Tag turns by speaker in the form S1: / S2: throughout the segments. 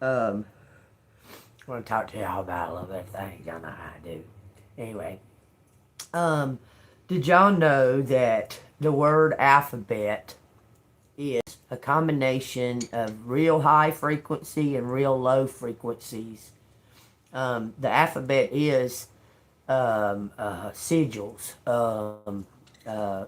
S1: Um, I want to talk to y'all about a little bit of things. Y'all know how I do. Anyway, um, did y'all know that the word alphabet is a combination of real high frequency and real low frequencies? The alphabet is sigils,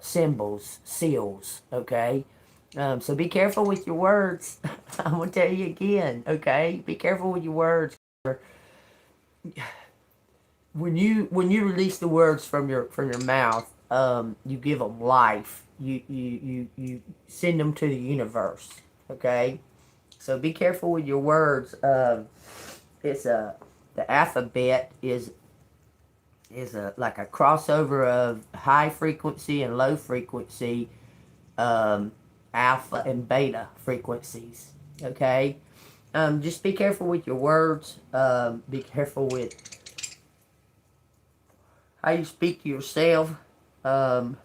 S1: symbols, seals. Okay, so be careful with your words. I'm gonna tell you again. Okay, be careful with your words. When you release the words from your mouth, you give them life. You send them to the universe. Okay, so be careful with your words. It's a The alphabet is a like a crossover of high frequency and low frequency, um, alpha and beta frequencies. Okay, just be careful with your words. Be careful with how you speak to yourself. Um,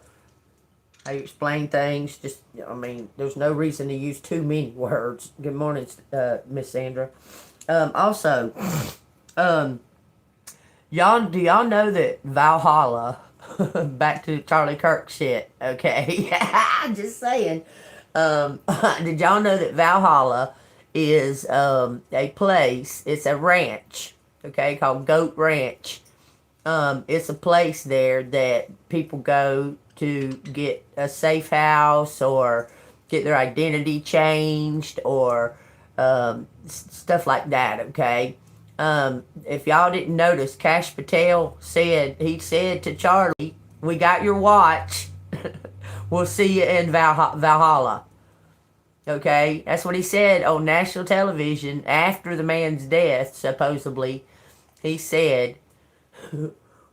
S1: how you explain things. Just, I mean, there's no reason to use too many words. Good morning, Miss Sandra. Also, um, do y'all know that Valhalla, back to Charlie Kirk shit, okay? Just saying. Did y'all know that Valhalla is a place, it's a ranch, okay, called Goat Ranch. It's a place there that people go to get a safe house or get their identity changed or stuff like that, okay? If y'all didn't notice, Cash Patel said to Charlie, "We got your watch. We'll see you in Valhalla." Okay, that's what he said on national television after the man's death. Supposedly, he said,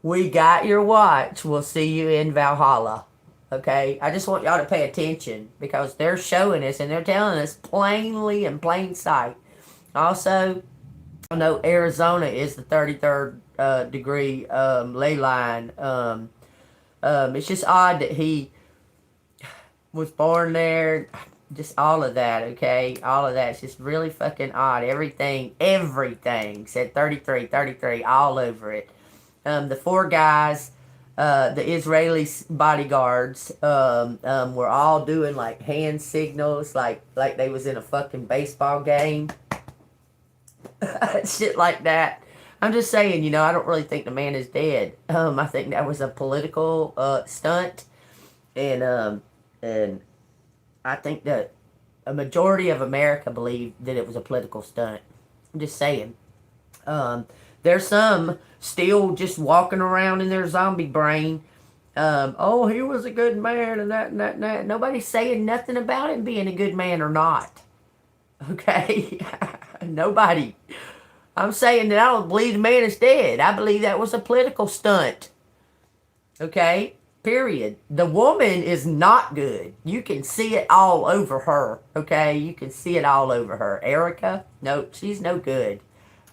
S1: "We got your watch. We'll see you in Valhalla." Okay, I just want y'all to pay attention because they're showing us and they're telling us plainly in plain sight. Also, I know Arizona is the 33rd degree ley line. It's just odd that he was born there. Just all of that, okay? All of that's just really fucking odd. Everything said 33, 33, all over it. The four guys, the Israeli bodyguards, were all doing like hand signals, like they was in a fucking baseball game. Shit like that. I'm just saying, I don't really think the man is dead. I think that was a political stunt, and and I think that a majority of America believe that it was a political stunt. I'm just saying. Um, there's some still just walking around in their zombie brain. Oh, he was a good man, and that and that and that. Nobody's saying nothing about him being a good man or not. Okay, nobody. I'm saying that I don't believe the man is dead. I believe that was a political stunt. Okay? Period. The woman is not good. You can see it all over her. Okay? You can see it all over her. Erica? Nope, she's no good.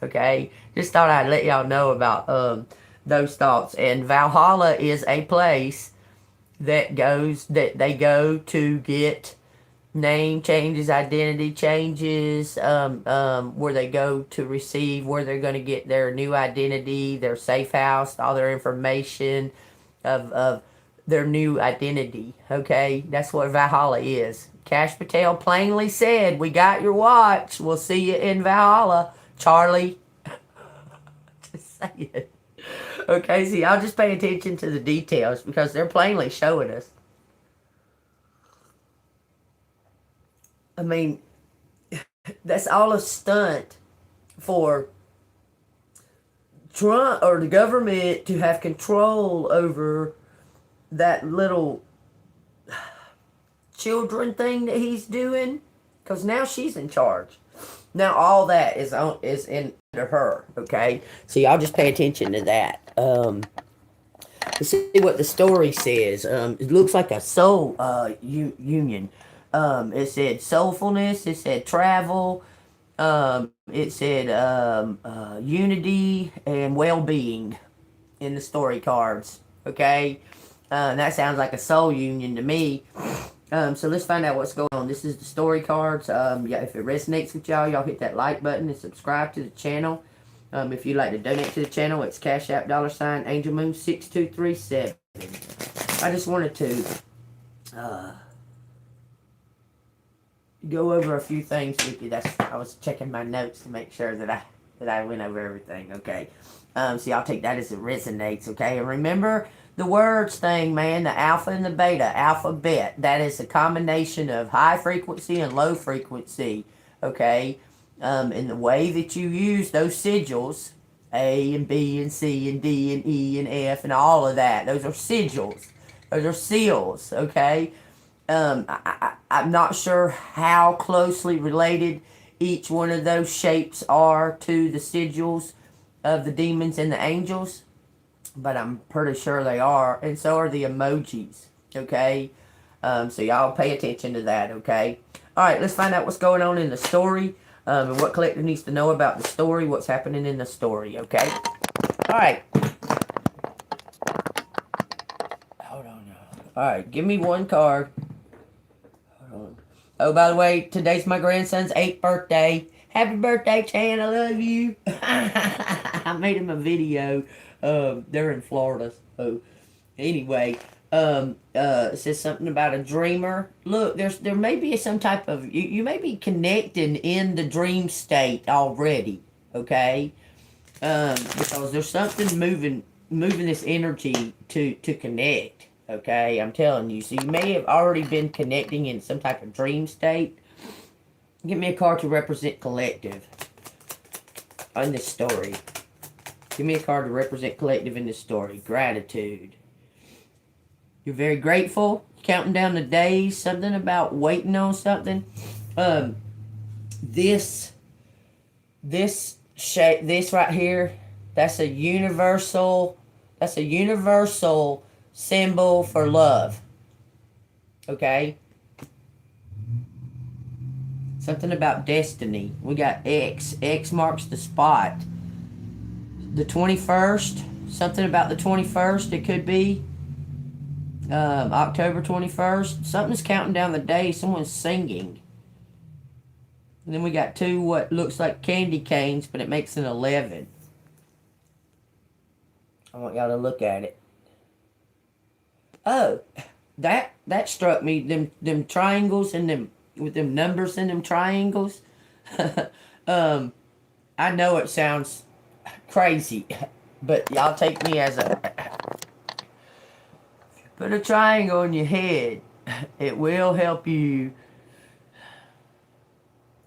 S1: Okay? Just thought I'd let y'all know about those thoughts. And Valhalla is a place that they go to get name changes, identity changes, where they go to receive, where they're going to get their new identity, their safe house, all their information of their new identity. Okay, that's what Valhalla is. Cash Patel plainly said, "We got your watch. We'll see you in Valhalla, Charlie." Just saying. Okay, see, I'll just pay attention to the details because they're plainly showing us. I mean, that's all a stunt for Trump or the government to have control over that little children thing that he's doing, because now she's in charge. Now all that is in under her. Okay, so y'all just pay attention to that. Let's see what the story says. It looks like a soul union. It said soulfulness. It said travel. It said unity and well-being in the story cards. Okay, that sounds like a soul union to me. So let's find out what's going on. This is the story cards. Yeah, if it resonates with y'all, y'all hit that like button and subscribe to the channel. If you'd like to donate to the channel, it's Cash App $Angelmoon6237. I just wanted to go over a few things with you. I was checking my notes to make sure that I went over everything. Okay. So y'all take that as it resonates. Okay. And remember the words thing, man. The alpha and the beta alphabet. That is a combination of high frequency and low frequency. Okay. In the way that you use those sigils, A and B and C and D and E and F and all of that. Those are sigils. Those are seals. Okay. I'm not sure how closely related each one of those shapes are to the sigils of the demons and the angels, but I'm pretty sure they are, and so are the emojis, okay? So y'all pay attention to that, okay? Alright, let's find out what's going on in the story, and what collective needs to know about the story, what's happening in the story, okay? Alright. Hold on now. Alright, give me one card. Oh, by the way, today's my grandson's 8th birthday. Happy birthday, Chan. I love you. I made him a video. They're in Florida. So, anyway, it says something about a dreamer. Look, there may be some type of... You may be connecting in the dream state already. Okay? Because there's something moving this energy to connect. Okay, I'm telling you. So you may have already been connecting in some type of dream state. Give me a card to represent collective in this story. Give me a card to represent collective in this story. Gratitude. You're very grateful. Counting down the days. Something about waiting on something. This shape, this right here, that's a universal symbol for love. Okay? Something about destiny. We got X. X marks the spot. The 21st. Something about the 21st. It could be. October 21st. Something's counting down the day. Someone's singing. And then we got two what looks like candy canes, but it makes an 11. I want y'all to look at it. Oh, that struck me. Them triangles and them with them numbers in them triangles. I know it sounds crazy, but y'all take me as a... Put a triangle in your head. It will help you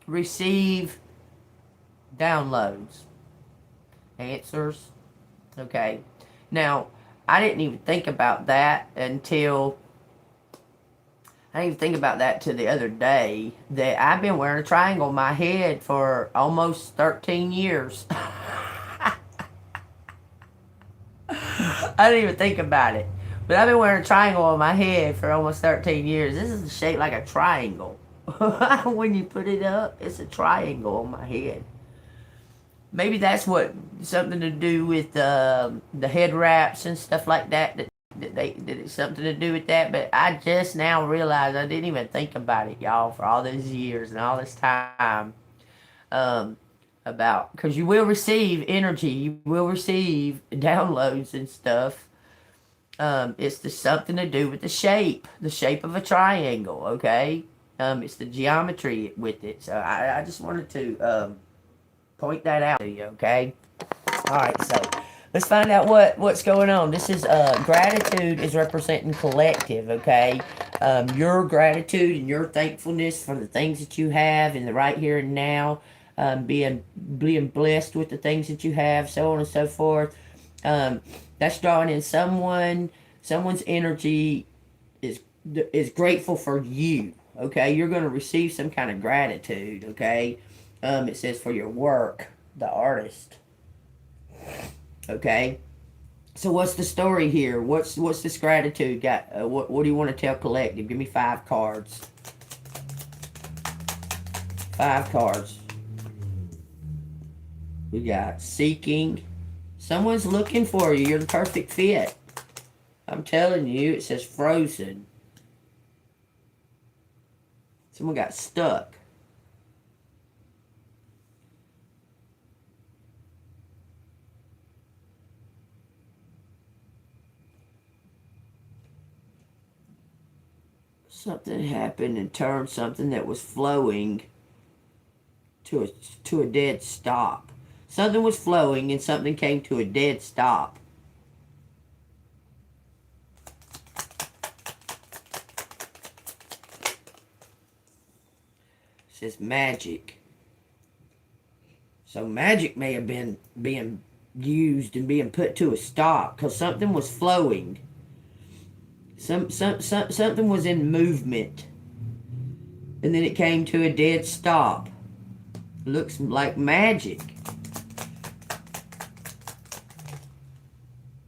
S1: receive downloads, answers. Okay, now I didn't even think about that until the other day, that I've been wearing a triangle in my head for almost 13 years. I didn't even think about it. But I've been wearing a triangle on my head for almost 13 years. This is shaped like a triangle. When you put it up, it's a triangle on my head. Maybe that's something to do with the head wraps and stuff like that. That it's something to do with that. But I just now realized I didn't even think about it, y'all, for all these years and all this time. Because you will receive energy, you will receive downloads and stuff. It's something to do with the shape of a triangle. Okay, it's the geometry with it. So I just wanted to point that out to you, okay? Alright, so let's find out what's going on. This is gratitude is representing collective, okay? Your gratitude and your thankfulness for the things that you have in the right here and now, being blessed with the things that you have, so on and so forth. That's drawing in someone's energy is grateful for you, okay? You're going to receive some kind of gratitude, okay? It says for your work, the artist. Okay? So what's the story here? What's this gratitude got? What do you want to tell collective? Give me 5 cards. 5 cards. We got seeking. Someone's looking for you. You're the perfect fit. I'm telling you, it says frozen. Someone got stuck. Something happened and turned something that was flowing to a dead stop. Something was flowing and something came to a dead stop. It says magic. So magic may have been being used and being put to a stop because something was flowing. Something was in movement. And then it came to a dead stop. Looks like magic.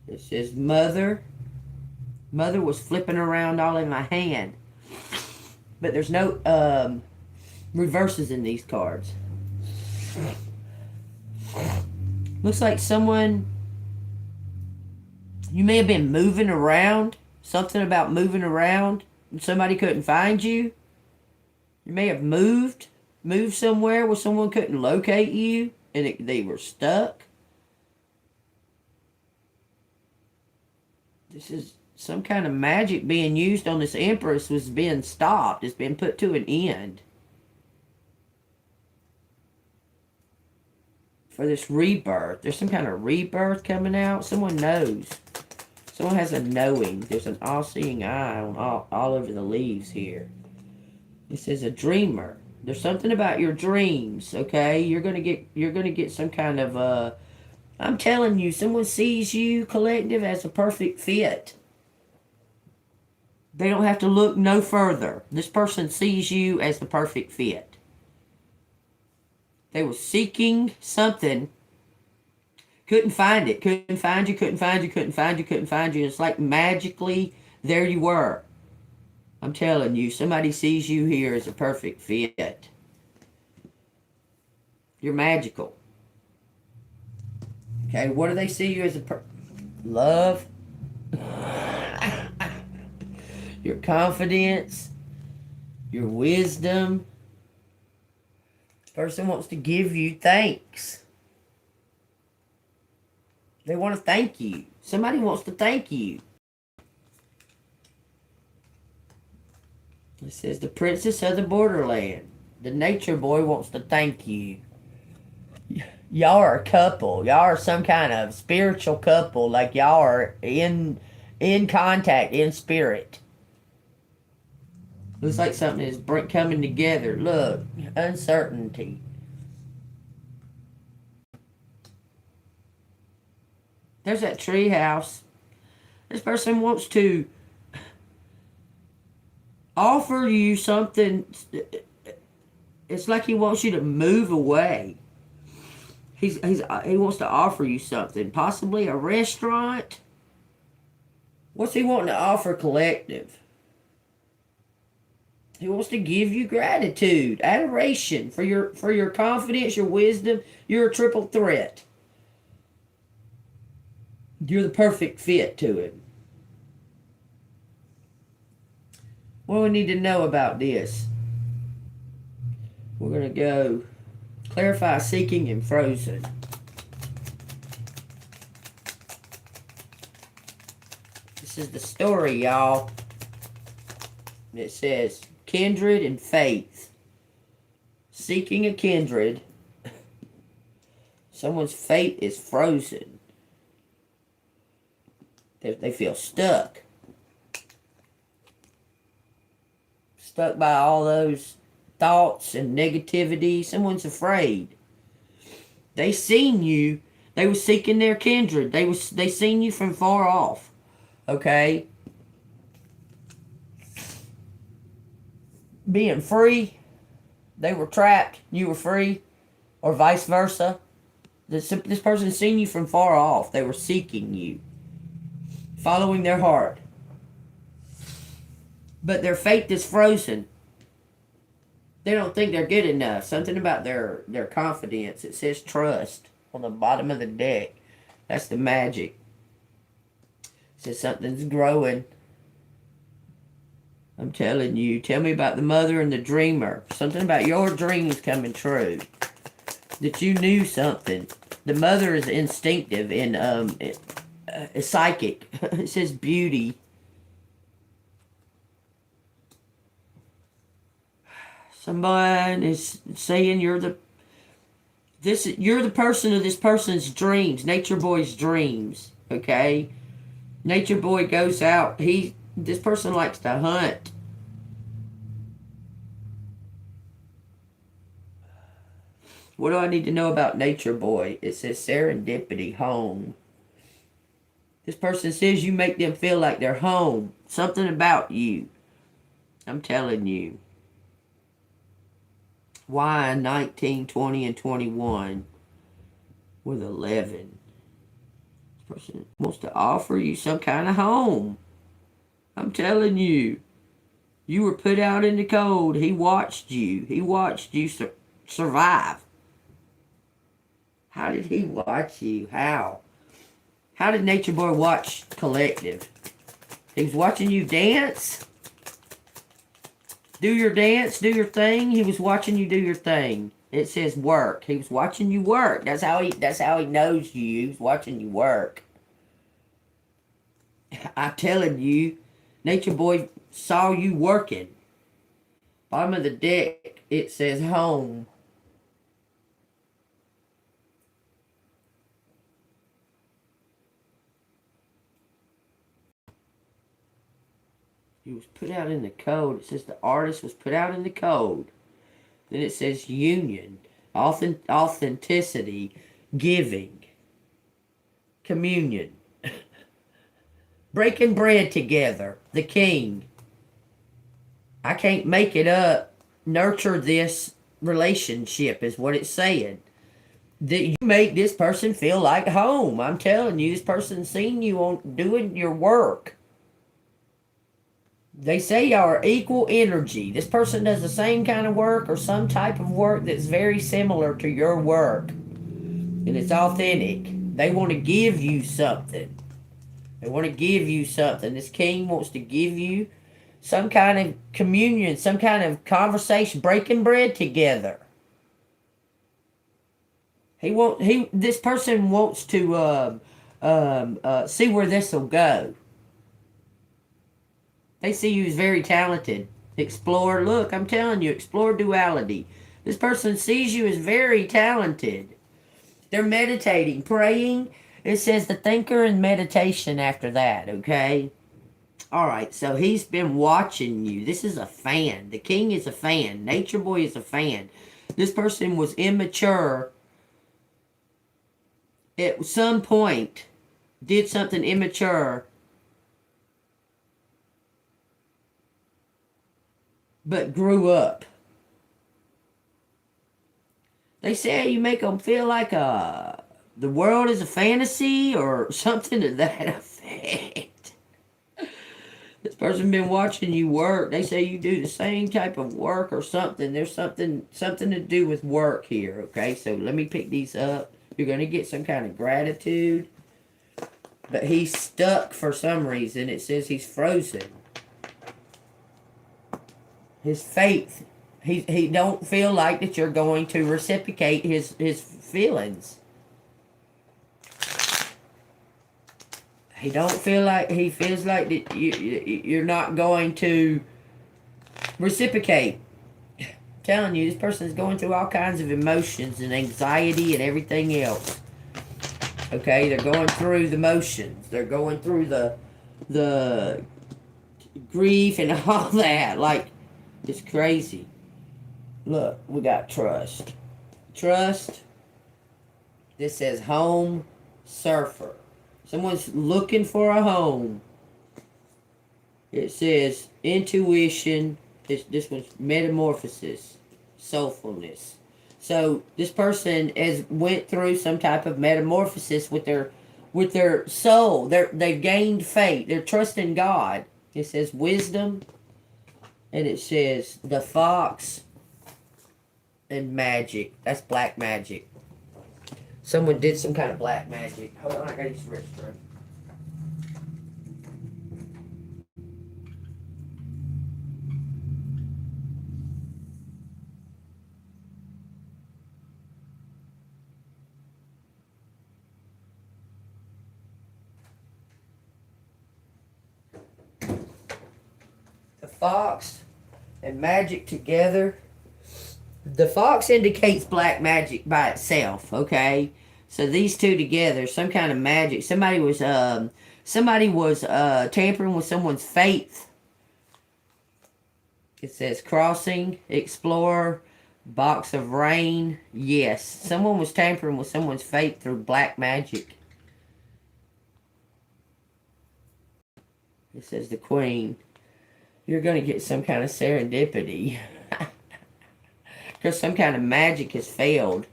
S1: It says mother. Mother was flipping around all in my hand. But there's no reverses in these cards. Looks like someone, you may have been moving around. Something about moving around and somebody couldn't find you. You may have moved somewhere where someone couldn't locate you and they were stuck. This is some kind of magic being used on this Empress was being stopped. It's been put to an end. For this rebirth. There's some kind of rebirth coming out. Someone knows. Someone has a knowing. There's an all-seeing eye on all over the leaves here. It says a dreamer. There's something about your dreams, okay? You're gonna get some kind of I'm telling you, someone sees you, collective, as a perfect fit. They don't have to look no further. This person sees you as the perfect fit. They were seeking something. Couldn't find it. Couldn't find you. It's like magically, there you were. I'm telling you, somebody sees you here as a perfect fit. You're magical. Okay, what do they see you as love? Your confidence. Your wisdom. This person wants to give you thanks. They want to thank you. Somebody wants to thank you. It says the princess of the borderland. The nature boy wants to thank you. Y'all are a couple. Y'all are some kind of spiritual couple. Like y'all are in contact, in spirit. Looks like something is coming together. Look, uncertainty. There's that tree house. This person wants to offer you something. It's like he wants you to move away. He wants to offer you something. Possibly a restaurant. What's he wanting to offer, collective? He wants to give you gratitude, adoration for your confidence, your wisdom. You're a triple threat. You're the perfect fit to him. What do we need to know about this? We're going to go clarify seeking and frozen. This is the story, y'all. It says kindred and faith. Seeking a kindred. Someone's fate is frozen. They feel stuck. Stuck by all those thoughts and negativity. Someone's afraid. They seen you. They were seeking their kindred. They seen you from far off. Okay? Being free. They were trapped. You were free. Or vice versa. This person seen you from far off. They were seeking you. Following their heart. But their faith is frozen. They don't think they're good enough. Something about their confidence. It says trust on the bottom of the deck. That's the magic. It says something's growing. I'm telling you. Tell me about the mother and the dreamer. Something about your dreams coming true. That you knew something. The mother is instinctive and psychic. It says beauty. Someone is saying you're the person of this person's dreams. Nature Boy's dreams. Okay? Nature Boy goes out. This person likes to hunt. What do I need to know about Nature Boy? It says serendipity, home. This person says you make them feel like they're home. Something about you. I'm telling you. Why 19, 20, and 21 with 11? This person wants to offer you some kind of home. I'm telling you. You were put out in the cold. He watched you. He watched you survive. How did he watch you? How? How did Nature Boy watch Collective? He was watching you dance? Do your dance, do your thing. He was watching you do your thing. It says work. He was watching you work. That's how he knows you. He was watching you work. I'm telling you, Nature Boy saw you working. Bottom of the deck, it says home. He was put out in the cold. It says the artist was put out in the cold. Then it says union, authenticity, giving, communion, breaking bread together, the king. I can't make it up. Nurture this relationship is what it's saying. That you make this person feel like home. I'm telling you, this person's seen you on doing your work. They say y'all are equal energy. This person does the same kind of work or some type of work that's very similar to your work. And it's authentic. They want to give you something. They want to give you something. This king wants to give you some kind of communion, some kind of conversation, breaking bread together. This person wants to see where this will go. They see you as very talented. Explore. Look, I'm telling you, explore duality. This person sees you as very talented. They're meditating, praying. It says the thinker and meditation after that, okay? All right, so he's been watching you. This is a fan. The king is a fan. Nature Boy is a fan. This person was immature at some point, did something immature, but grew up. They say you make them feel like the world is a fantasy or something to that effect. This person been watching you work. They say you do the same type of work or something. There's something to do with work here, okay? So let me pick these up. You're going to get some kind of gratitude. But he's stuck for some reason. It says he's frozen. His faith, he don't feel like that you're going to reciprocate his feelings. He feels like that you're not going to reciprocate. I'm telling you, this person is going through all kinds of emotions and anxiety and everything else. Okay, they're going through the motions. They're going through the grief and all that. Like, it's crazy. Look, we got trust. Trust. This says home surfer. Someone's looking for a home. It says intuition. This one's metamorphosis. Soulfulness. So this person has went through some type of metamorphosis with their soul. They've gained faith. They're trusting God. It says wisdom. And it says the fox and magic. That's black magic. Someone did some kind of black magic. Hold on, I gotta use the restroom. fox and magic together. The fox indicates black magic by itself, okay? So these two together, some kind of magic. Somebody was tampering with someone's faith. It says crossing, explorer, box of rain. Yes, someone was tampering with someone's faith through black magic. It says the queen. You're going to get some kind of serendipity. Because some kind of magic has failed.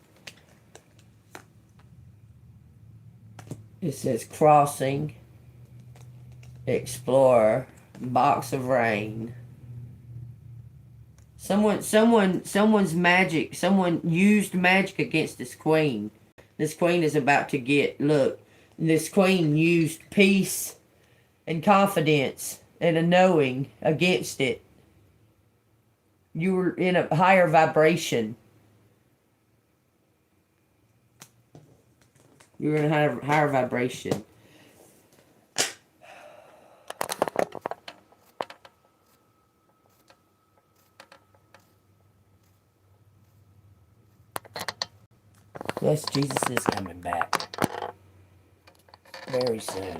S1: It says crossing, explorer, box of rain. Someone's magic, someone used magic against this queen. This queen is about to get, look, this queen used peace and confidence and a knowing against it. You were in a higher vibration. You were in a higher vibration. Yes, Jesus is coming back very soon.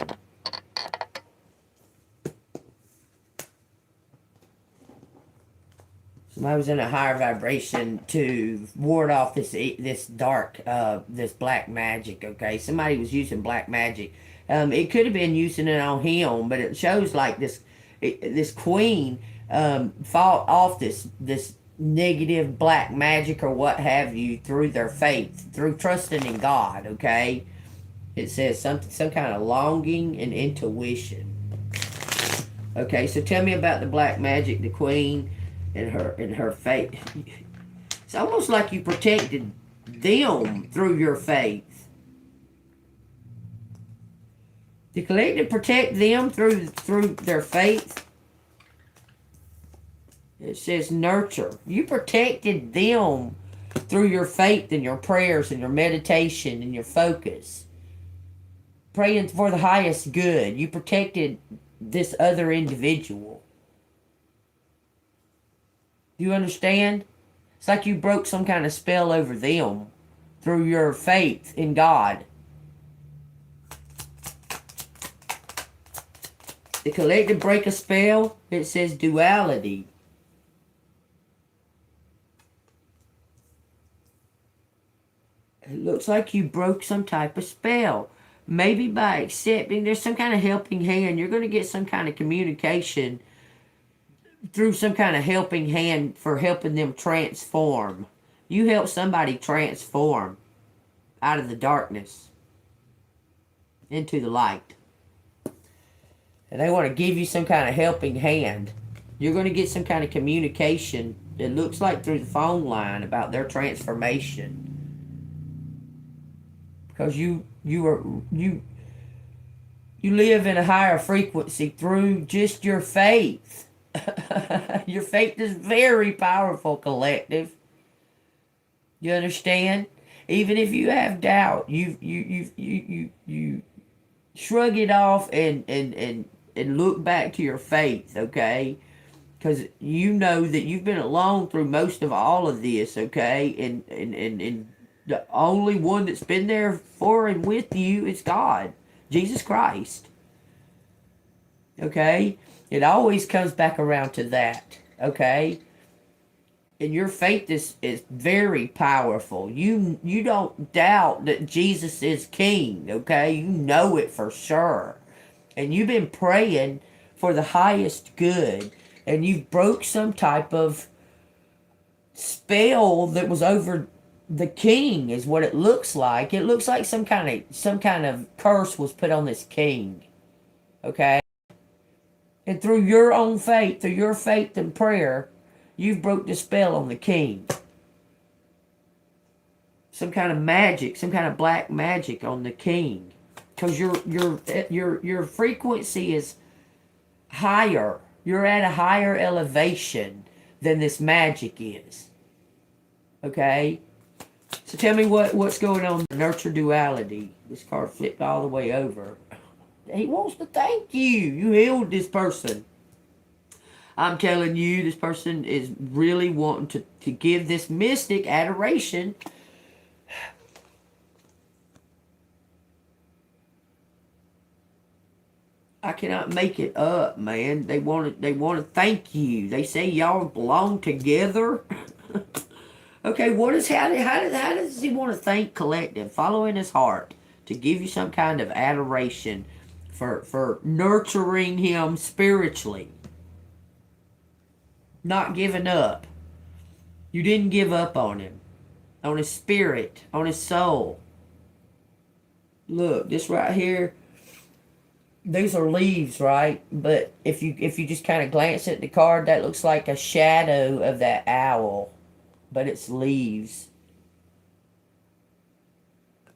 S1: Somebody was in a higher vibration to ward off this dark, this black magic, okay? Somebody was using black magic. It could have been using it on him, but it shows like this queen fought off this negative black magic or what have you through their faith, through trusting in God, okay? It says some kind of longing and intuition. Okay, so tell me about the black magic, the queen, and her faith. It's almost like you protected them through your faith. The collective protect them through their faith. It says nurture. You protected them through your faith and your prayers and your meditation and your focus. Praying for the highest good. You protected this other individual. Do you understand? It's like you broke some kind of spell over them through your faith in God. The collective break a spell. It says duality. It looks like you broke some type of spell. Maybe by accepting, there's some kind of helping hand. You're going to get some kind of communication through some kind of helping hand for helping them transform. You help somebody transform out of the darkness into the light. And they want to give you some kind of helping hand. You're going to get some kind of communication, it looks like through the phone line, about their transformation. Because you live in a higher frequency through just your faith. Your faith is very powerful, collective. You understand? Even if you have doubt, you shrug it off and look back to your faith, okay? Because you know that you've been alone through most of all of this, okay? And the only one that's been there for and with you is God, Jesus Christ. Okay? It always comes back around to that, okay? And your faith is very powerful. You don't doubt that Jesus is King, okay? You know it for sure. And you've been praying for the highest good. And you've broke some type of spell that was over the king, is what it looks like. It looks like some kind of curse was put on this king. Okay? And through your own faith, through your faith and prayer, you've broke the spell on the king. Some kind of magic, some kind of black magic on the king. Because your frequency is higher. You're at a higher elevation than this magic is. Okay? So tell me what's going on. Nurture duality. This card flipped all the way over. He wants to thank you. You healed this person. I'm telling you, this person is really wanting to give this mystic adoration. I cannot make it up, man. They want to thank you. They say y'all belong together. Okay, how does he want to thank collective? Following his heart to give you some kind of adoration for nurturing him spiritually. Not giving up. You didn't give up on him. On his spirit, on his soul. Look, this right here, these are leaves, right? But if you just kind of glance at the card, that looks like a shadow of that owl. But it's leaves.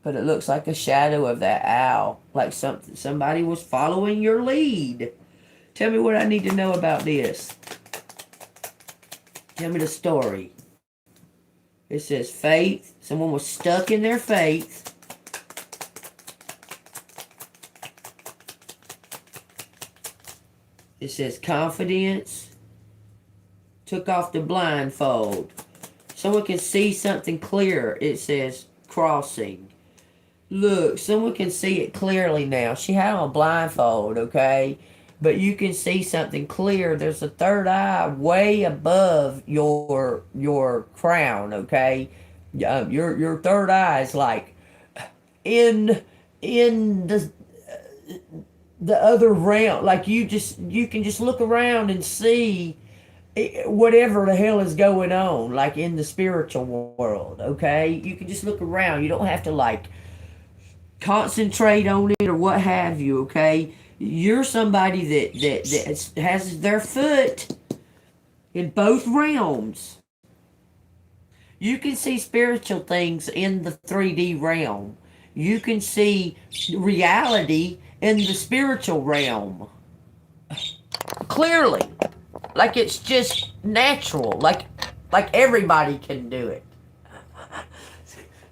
S1: But it looks like a shadow of that owl. Like somebody was following your lead. Tell me what I need to know about this. Tell me the story. It says faith. Someone was stuck in their faith. It says confidence. Took off the blindfold. Someone can see something clear. It says crossing. Look, someone can see it clearly now. She had on a blindfold, okay? But you can see something clear. There's a third eye way above your crown, okay? Your third eye is like in the other realm. Like you can just look around and see whatever the hell is going on, like in the spiritual world, okay? You can just look around. You don't have to like concentrate on it or what have you, okay? You're somebody that has their foot in both realms. You can see spiritual things in the 3D realm. You can see reality in the spiritual realm. Clearly. Like it's just natural. Like everybody can do it.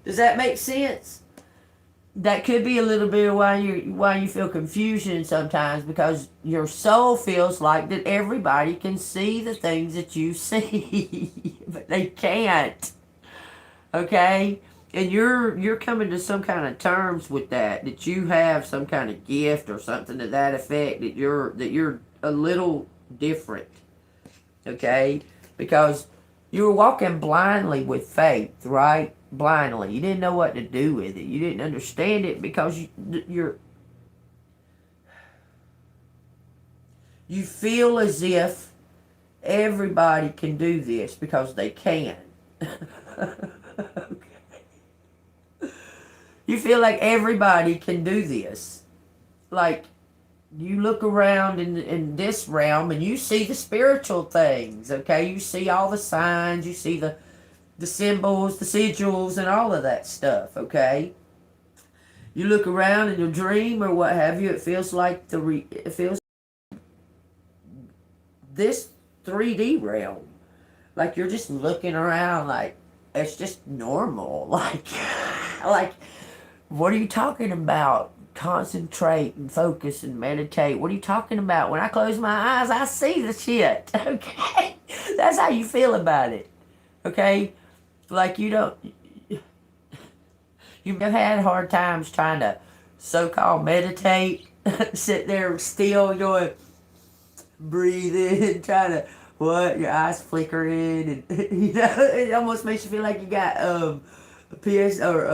S1: Does that make sense? That could be a little bit of why you feel confusion sometimes, because your soul feels like that everybody can see the things that you see, but they can't. Okay? And you're coming to some kind of terms with that you have some kind of gift or something to that effect, that you're a little different. Okay? Because you were walking blindly with faith, right? Blindly. You didn't know what to do with it. You didn't understand it because you feel as if everybody can do this because they can. Okay. You feel like everybody can do this. Like, you look around in this realm and you see the spiritual things, okay? You see all the signs, you see the symbols, the sigils, and all of that stuff, okay? You look around in your dream or what have you, it feels like it feels this 3D realm. Like you're just looking around like it's just normal. Like what are you talking about? Concentrate and focus and meditate. What are you talking about? When I close my eyes, I see the shit. Okay? That's how you feel about it. Okay? Like you've had hard times trying to so-called meditate. Sit there still going, breathing, trying to, your eyes flickering, and it almost makes you feel like you got PS or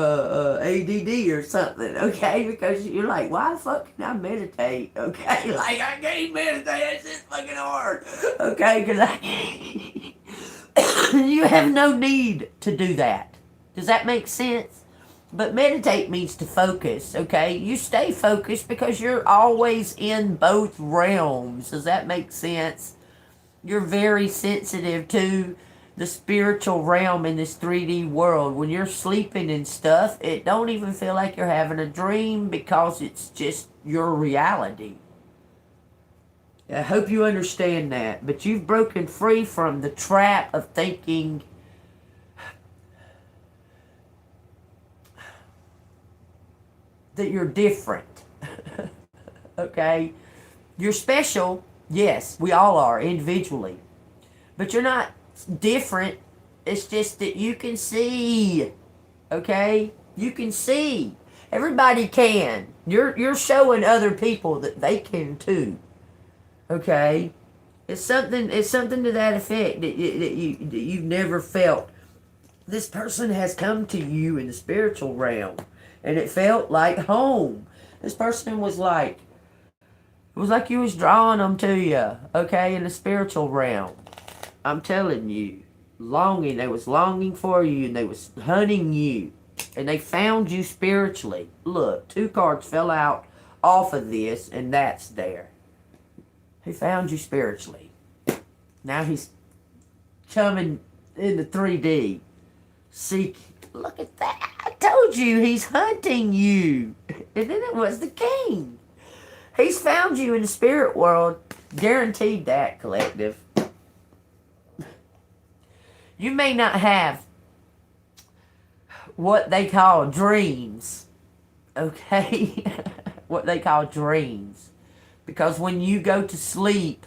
S1: ADD or something, okay? Because you're like, why the fuck can I meditate, okay? Like, I can't meditate, it's just fucking hard, okay? Because you have no need to do that. Does that make sense? But meditate means to focus, okay? You stay focused because you're always in both realms. Does that make sense? You're very sensitive to the spiritual realm in this 3D world. When you're sleeping and stuff, it don't even feel like you're having a dream because it's just your reality. I hope you understand that. But you've broken free from the trap of thinking that you're different. Okay? You're special. Yes, we all are individually. But you're not different. It's just that you can see. Okay? You can see. Everybody can. You're showing other people that they can too. Okay? It's something to that effect that you've never felt. This person has come to you in the spiritual realm, and it felt like home. This person was like, it was like you was drawing them to you, okay, in the spiritual realm. I'm telling you, longing. They was longing for you, and they was hunting you, and they found you spiritually. Look, 2 cards fell out off of this, and that's there. He found you spiritually. Now he's coming into 3D. Seek. Look at that. I told you he's hunting you. And then it was the king. He's found you in the spirit world. Guaranteed that, collective. You may not have what they call dreams. Okay? What they call dreams. Because when you go to sleep,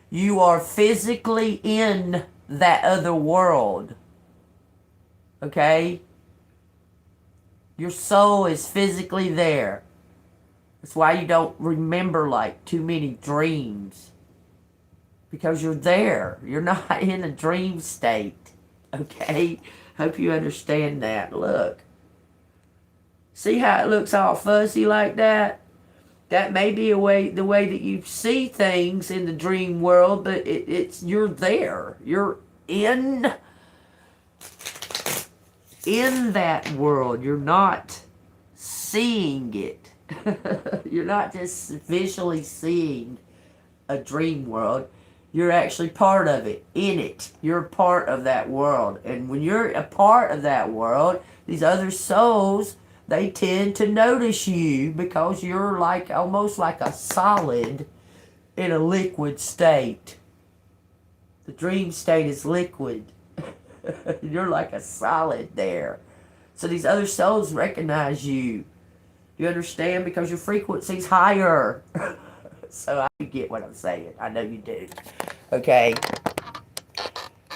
S1: you are physically in that other world. Okay? Your soul is physically there. That's why you don't remember like too many dreams. Because you're there. You're not in a dream state. Okay? Hope you understand that. Look. See how it looks all fuzzy like that? That may be the way that you see things in the dream world, but it's you're there. You're in that world. You're not seeing it. You're not just visually seeing a dream world. You're actually part of it, in it. You're a part of that world. And when you're a part of that world, these other souls, they tend to notice you because you're like almost like a solid in a liquid state. The dream state is liquid. You're like a solid there. So these other souls recognize you. You understand? Because your frequency's higher. So you get what I'm saying. I know you do. Okay.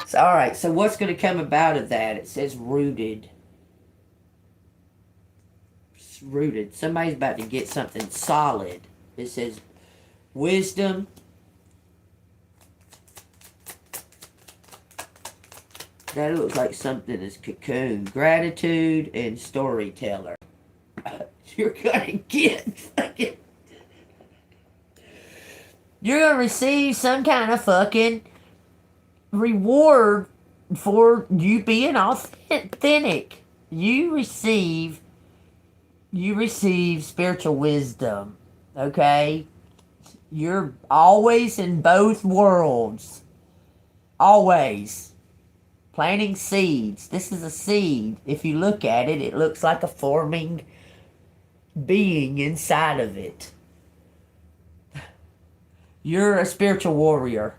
S1: So, alright. So what's going to come about of that? It says rooted. It's rooted. Somebody's about to get something solid. It says wisdom. That looks like something is cocoon. Gratitude and storyteller. You're gonna get fucking... You're gonna receive some kind of fucking reward for you being authentic. You receive spiritual wisdom. Okay? You're always in both worlds. Always. Planting seeds. This is a seed. If you look at it, it looks like a forming being inside of it. You're a spiritual warrior.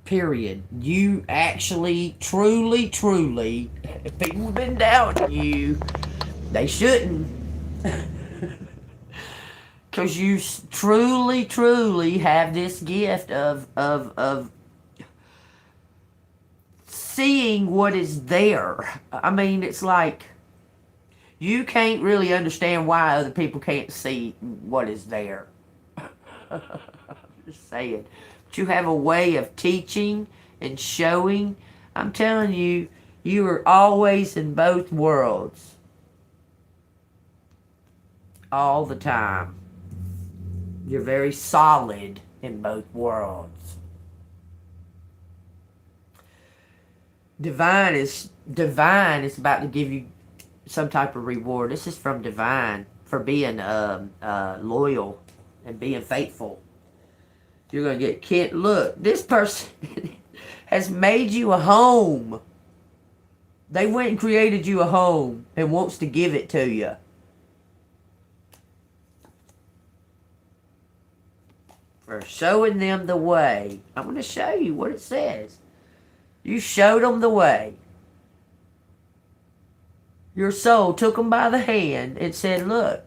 S1: Period. You actually, truly, if people have been doubting you, they shouldn't. Because you truly have this gift of seeing what is there. I mean, it's like you can't really understand why other people can't see what is there. I'm just saying. But you have a way of teaching and showing. I'm telling you, you are always in both worlds. All the time. You're very solid in both worlds. Divine is about to give you some type of reward. This is from Divine for being loyal and being faithful. You're going to get look, this person has made you a home. They went and created you a home and wants to give it to you. For showing them the way. I'm going to show you what it says. You showed them the way. Your soul took them by the hand and said, look,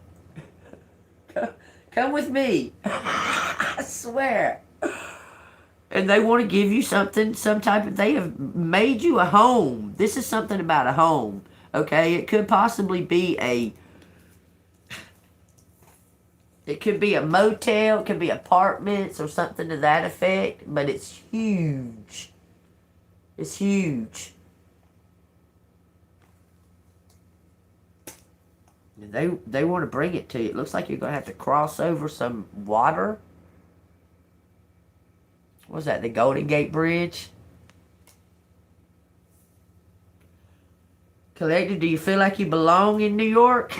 S1: come with me. I swear. And they want to give you something, some type of, they have made you a home. This is something about a home, okay? It could possibly be it could be a motel, it could be apartments or something to that effect, but it's huge. It's huge. They want to bring it to you. It looks like you're going to have to cross over some water. What's that, the Golden Gate Bridge? Collector, do you feel like you belong in New York?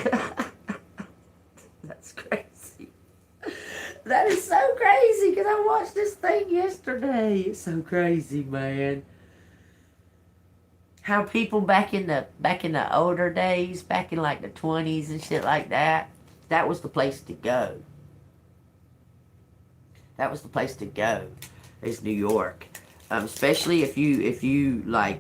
S1: That's crazy. That is so crazy because I watched this thing yesterday. It's so crazy, man. How people back in the older days, back in like the 20s and shit like that, that was the place to go. That was the place to go. Is New York, especially if you like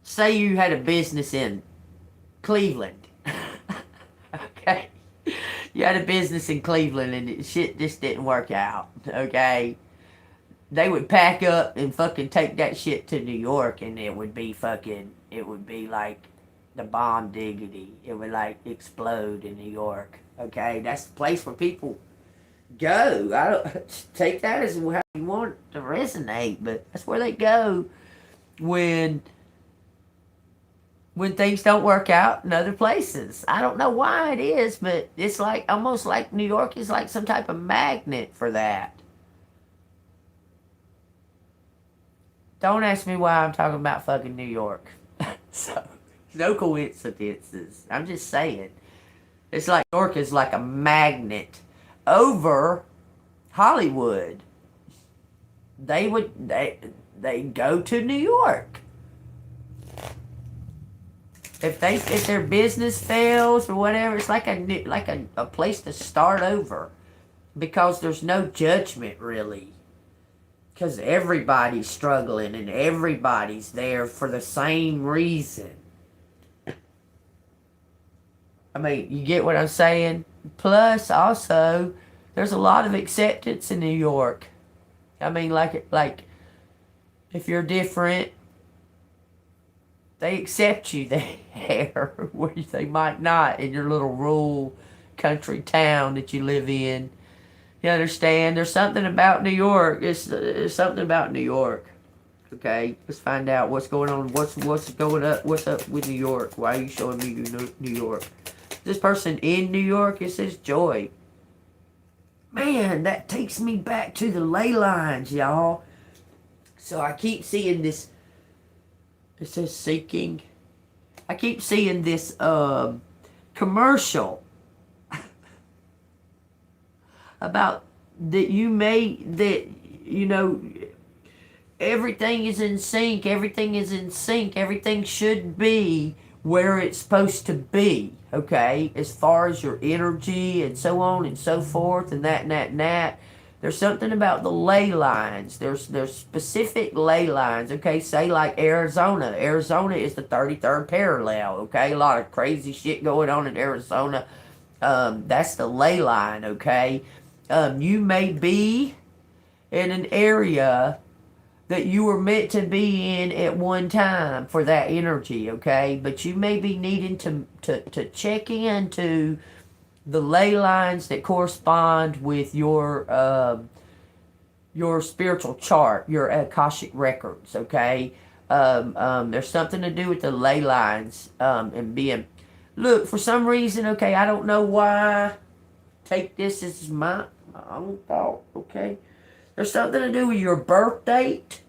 S1: say you had a business in Cleveland. Okay, you had a business in Cleveland and shit just didn't work out. Okay, they would pack up and fucking take that shit to New York, and it would be like the bomb diggity. It would like explode in New York. Okay, that's the place where people go. I don't take that as how you want it to resonate, but that's where they go when things don't work out in other places. I don't know why it is, but it's like almost like New York is like some type of magnet for that. Don't ask me why I'm talking about fucking New York. So, no coincidences. I'm just saying. It's like New York is like a magnet over Hollywood. They go to New York. If their business fails or whatever, it's like a place to start over, because there's no judgment really. Because everybody's struggling and everybody's there for the same reason. I mean, you get what I'm saying? Plus, also, there's a lot of acceptance in New York. I mean, like if you're different, they accept you there, where they might not in your little rural country town that you live in. You understand? There's something about New York. There's something about New York. Okay, let's find out what's going on. What's going up? What's up with New York? Why are you showing me New York? This person in New York, it says joy. Man, that takes me back to the ley lines, y'all. So I keep seeing this. It says seeking. I keep seeing this commercial about that everything is in sync. Everything is in sync. Everything should be where it's supposed to be, okay, as far as your energy and so on and so forth and that. There's something about the ley lines. There's specific ley lines, okay, say like Arizona. Arizona is the 33rd parallel, okay, a lot of crazy shit going on in Arizona. That's the ley line, okay. You may be in an area that you were meant to be in at one time for that energy, okay? But you may be needing to check into the ley lines that correspond with your spiritual chart, your Akashic records, okay? There's something to do with the ley lines and being... Look, for some reason, okay, I don't know why. Take this as my own thought, okay? There's something to do with your birth date,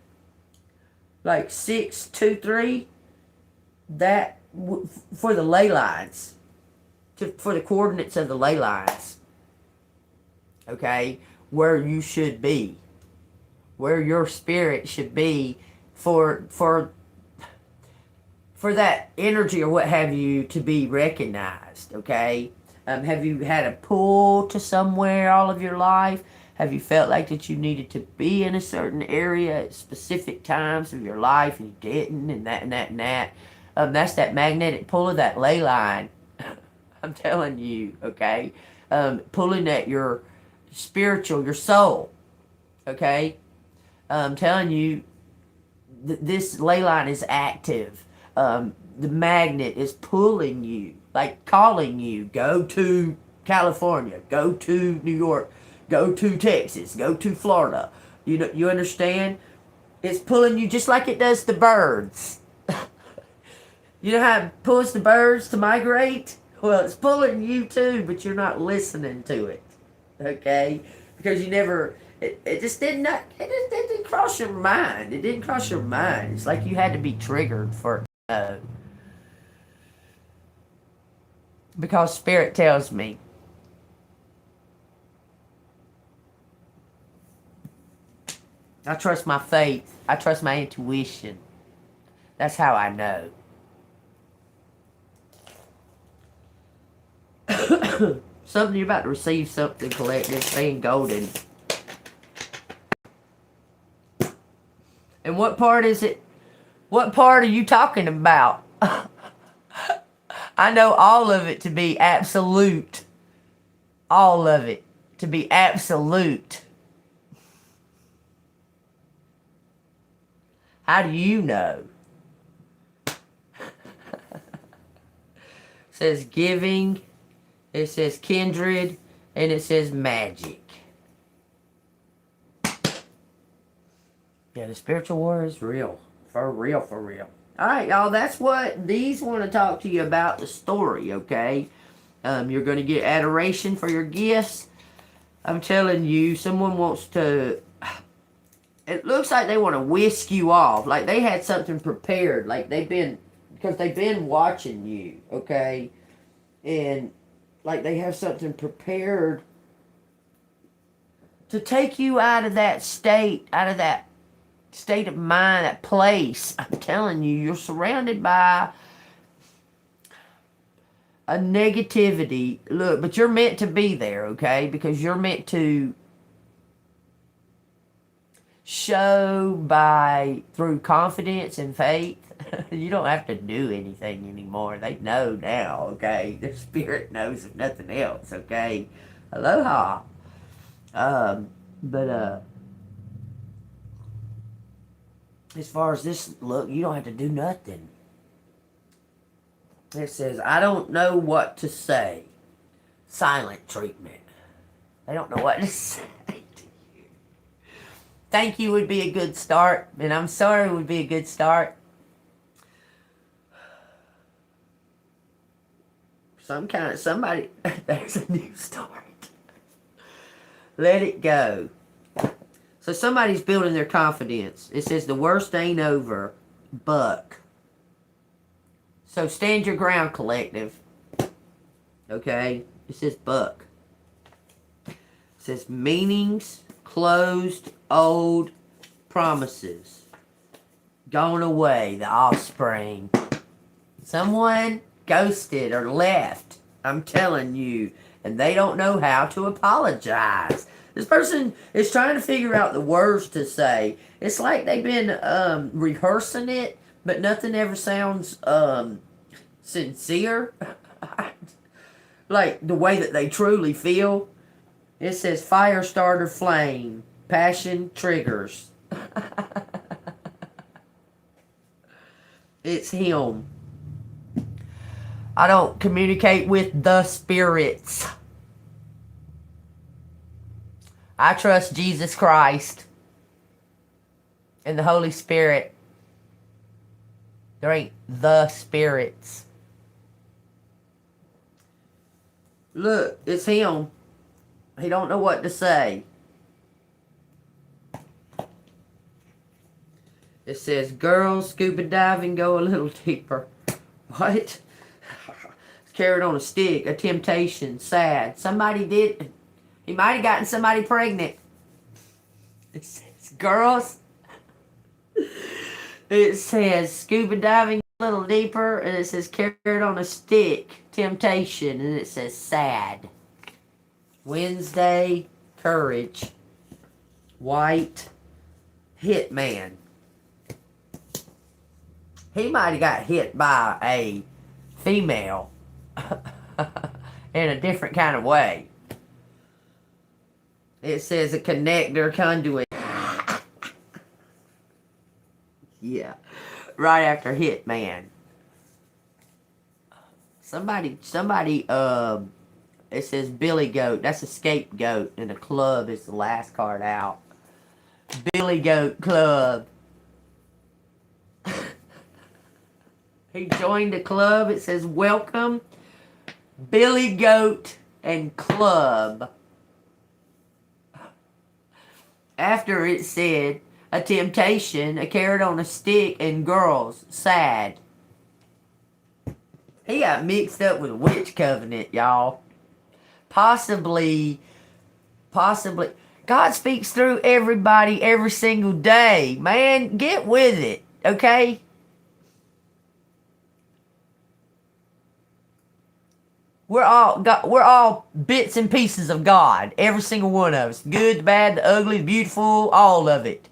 S1: like 623, that for the ley lines, for the coordinates of the ley lines, okay, where you should be, where your spirit should be for that energy or what have you to be recognized, okay? Have you had a pull to somewhere all of your life? Have you felt like that you needed to be in a certain area at specific times of your life and you didn't, and that? That's that magnetic pull of that ley line. I'm telling you, okay? pulling at your spiritual, your soul. Okay? I'm telling you, this ley line is active. The magnet is pulling you, like calling you. Go to California. Go to New York. Go to Texas. Go to Florida. You understand? It's pulling you just like it does the birds. You know how it pulls the birds to migrate? Well, it's pulling you too, but you're not listening to it. Okay? Because you never... It just didn't cross your mind. It didn't cross your mind. It's like you had to be triggered for it to know. Because Spirit tells me. I trust my faith. I trust my intuition. That's how I know. Something you're about to receive, something collective, saying golden. And what part is it? What part are you talking about? I know all of it to be absolute. All of it to be absolute. How do you know? It says giving, it says kindred, and it says magic. Yeah, the spiritual war is real. For real, for real. Alright, y'all, that's what these want to talk to you about, the story, okay? You're going to get adoration for your gifts. I'm telling you, someone wants to... It looks like they want to whisk you off. Like they had something prepared. Like they've been... Because they've been watching you, okay? And like they have something prepared to take you out of that state of mind, that place. I'm telling you, you're surrounded by a negativity. Look, but you're meant to be there, okay? Because you're meant to show through confidence and faith. You don't have to do anything anymore. They know now, okay? The Spirit knows if nothing else, okay? Aloha. As far as this, look, you don't have to do nothing. It says, I don't know what to say. Silent treatment. They don't know what to say to you. Thank you would be a good start, and I'm sorry would be a good start. Somebody, there's a new start. Let it go. So somebody's building their confidence. It says the worst ain't over, Buck. So stand your ground, collective. Okay? It says Buck. It says meanings, closed, old, promises. Gone away, the offspring. Someone ghosted or left. I'm telling you. And they don't know how to apologize. This person is trying to figure out the words to say. It's like they've been rehearsing it, but nothing ever sounds sincere. Like the way that they truly feel. It says fire starter flame. Passion triggers. It's him. I don't communicate with the spirits. I trust Jesus Christ and the Holy Spirit. There ain't the spirits. Look, it's him. He don't know what to say. It says, girls, scuba diving, go a little deeper. What? Carried on a stick, a temptation, sad. Somebody did... He might have gotten somebody pregnant. It says, girls. It says, scuba diving a little deeper. And it says, carried on a stick. Temptation. And it says, sad. Wednesday, courage. White, hitman. He might have got hit by a female. In a different kind of way. It says a connector conduit. Yeah. Right after Hitman. Somebody, it says Billy Goat. That's a scapegoat, and the club is the last card out. Billy Goat Club. He joined the club. It says welcome, Billy Goat and Club. After it said a temptation, a carrot on a stick, and girls, sad. He got mixed up with a witch covenant, y'all. Possibly. God speaks through everybody every single day. Man, get with it, okay? We're all bits and pieces of God. Every single one of us. Good, the bad, the ugly, the beautiful, all of it.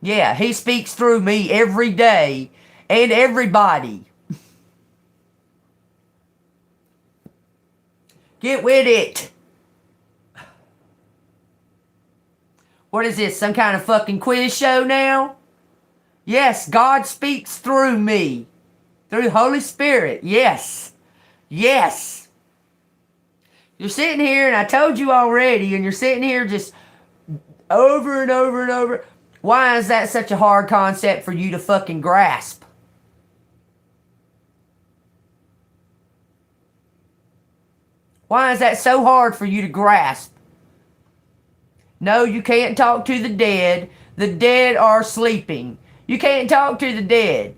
S1: Yeah, he speaks through me every day and everybody. Get with it. What is this? Some kind of fucking quiz show now? Yes, God speaks through me. Through the Holy Spirit. Yes. Yes. You're sitting here, and I told you already, and you're sitting here just over and over and over. Why is that such a hard concept for you to fucking grasp? Why is that so hard for you to grasp? No, you can't talk to the dead. The dead are sleeping. You can't talk to the dead.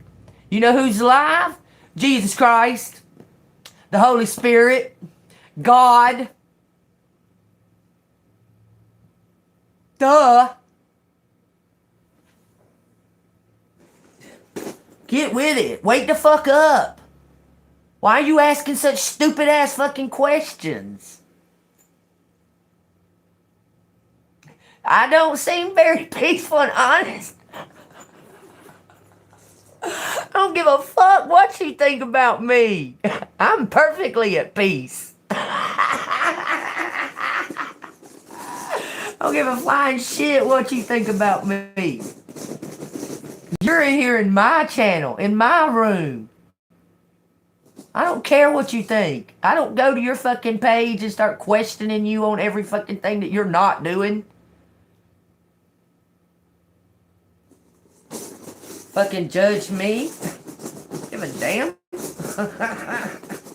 S1: You know who's alive? Jesus Christ, the Holy Spirit, God. Duh. Get with it. Wake the fuck up. Why are you asking such stupid ass fucking questions? I don't seem very peaceful and honest. I don't give a fuck what you think about me. I'm perfectly at peace. I don't give a flying shit what you think about me. You're in here in my channel, in my room. I don't care what you think. I don't go to your fucking page and start questioning you on every fucking thing that you're not doing. Fucking judge me. Give a damn.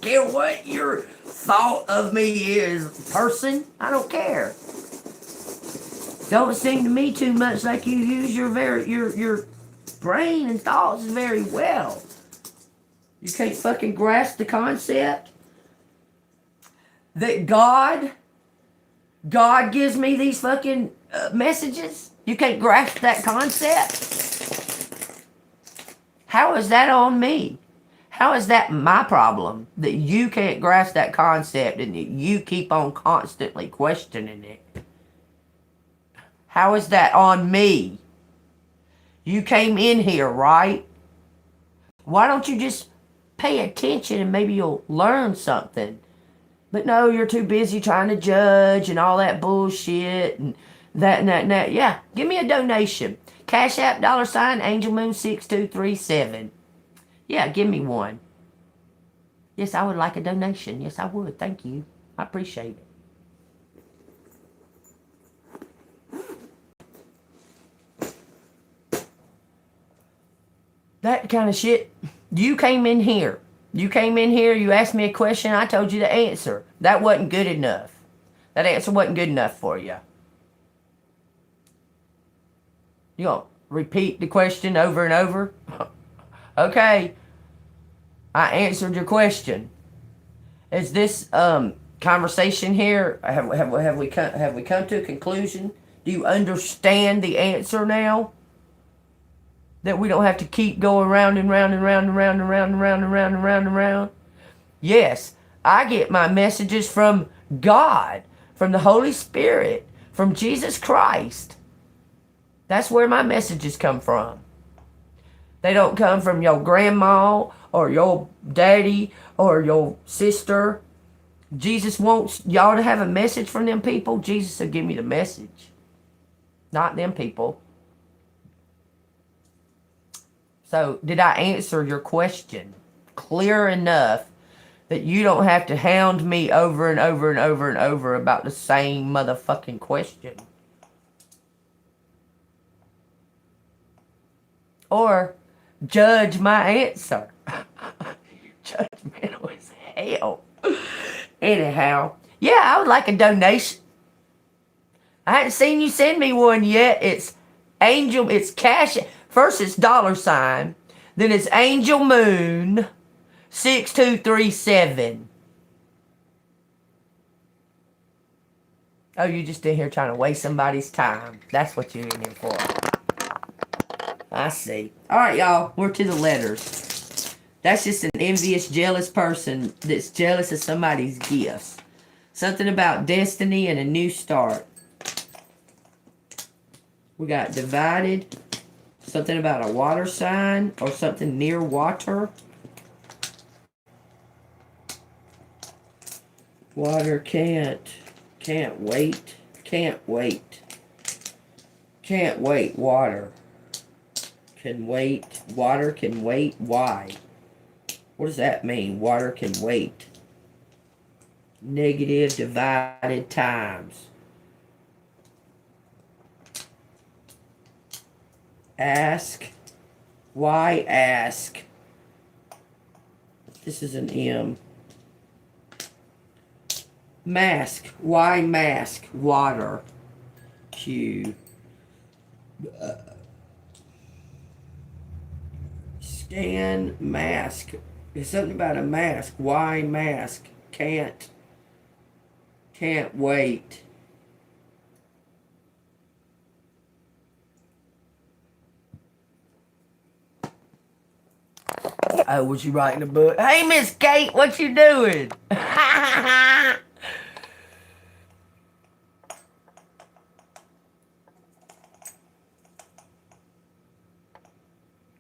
S1: Care what your thought of me is, person. I don't care. Don't seem to me too much like you use your brain and thoughts very well. You can't fucking grasp the concept that God gives me these fucking messages. You can't grasp that concept. How is that on me? How is that my problem that you can't grasp that concept and that you keep on constantly questioning it? How is that on me? You came in here, right? Why don't you just pay attention and maybe you'll learn something? But no, you're too busy trying to judge and all that bullshit and that and that and that. Yeah, give me a donation. Cash App, $ Angel Moon 6237. Yeah, give me one. Yes, I would like a donation. Yes, I would. Thank you. I appreciate it. That kind of shit. You came in here. You asked me a question, I told you the answer. That wasn't good enough. That answer wasn't good enough for you. You gonna repeat the question over and over? Okay. I answered your question. Is this conversation here? Have we come to a conclusion? Do you understand the answer now? That we don't have to keep going round and round and round and round and round and round and round and round and round? Yes, I get my messages from God, from the Holy Spirit, from Jesus Christ. That's where my messages come from. They don't come from your grandma or your daddy or your sister Jesus wants y'all to have a message from them people. Jesus will give me the message, not them people. So, did I answer your question clear enough that you don't have to hound me over and over and over and over about the same motherfucking question? Or judge my answer. Judgmental as hell. Anyhow, yeah, I would like a donation. I hadn't seen you send me one yet. It's Angel, it's cash. First it's $, then it's Angel Moon 6237. Oh, you just in here trying to waste somebody's time. That's what you're in here for. I see. All right, y'all. We're to the letters. That's just an envious, jealous person that's jealous of somebody's gifts. Something about destiny and a new start. We got divided. Something about a water sign or something near water. Water can't wait. Can't wait. Can't wait. Water can wait. Water can wait. Why? What does that mean? Water can wait. Negative divided times. Ask. Why ask? This is an M. Mask. Why mask? Water. Q. Scan. Mask. There's something about a mask. Why mask? Can't wait. Oh, was you writing a book? Hey, Miss Kate, what you doing?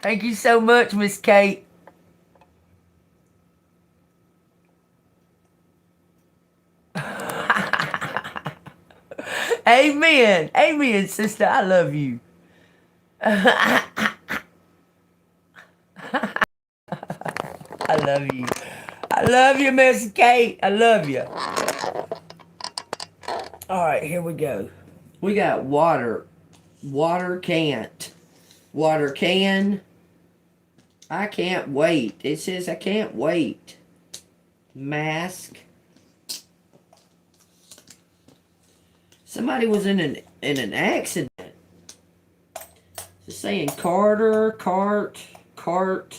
S1: Thank you so much, Miss Kate. Amen. Amen, sister. I love you. I love you. I love you, Miss Kate. I love you. All right, here we go. We got water. Water can't. Water can. I can't wait. It says I can't wait. Mask. Somebody was in an accident. It's saying Carter, carton,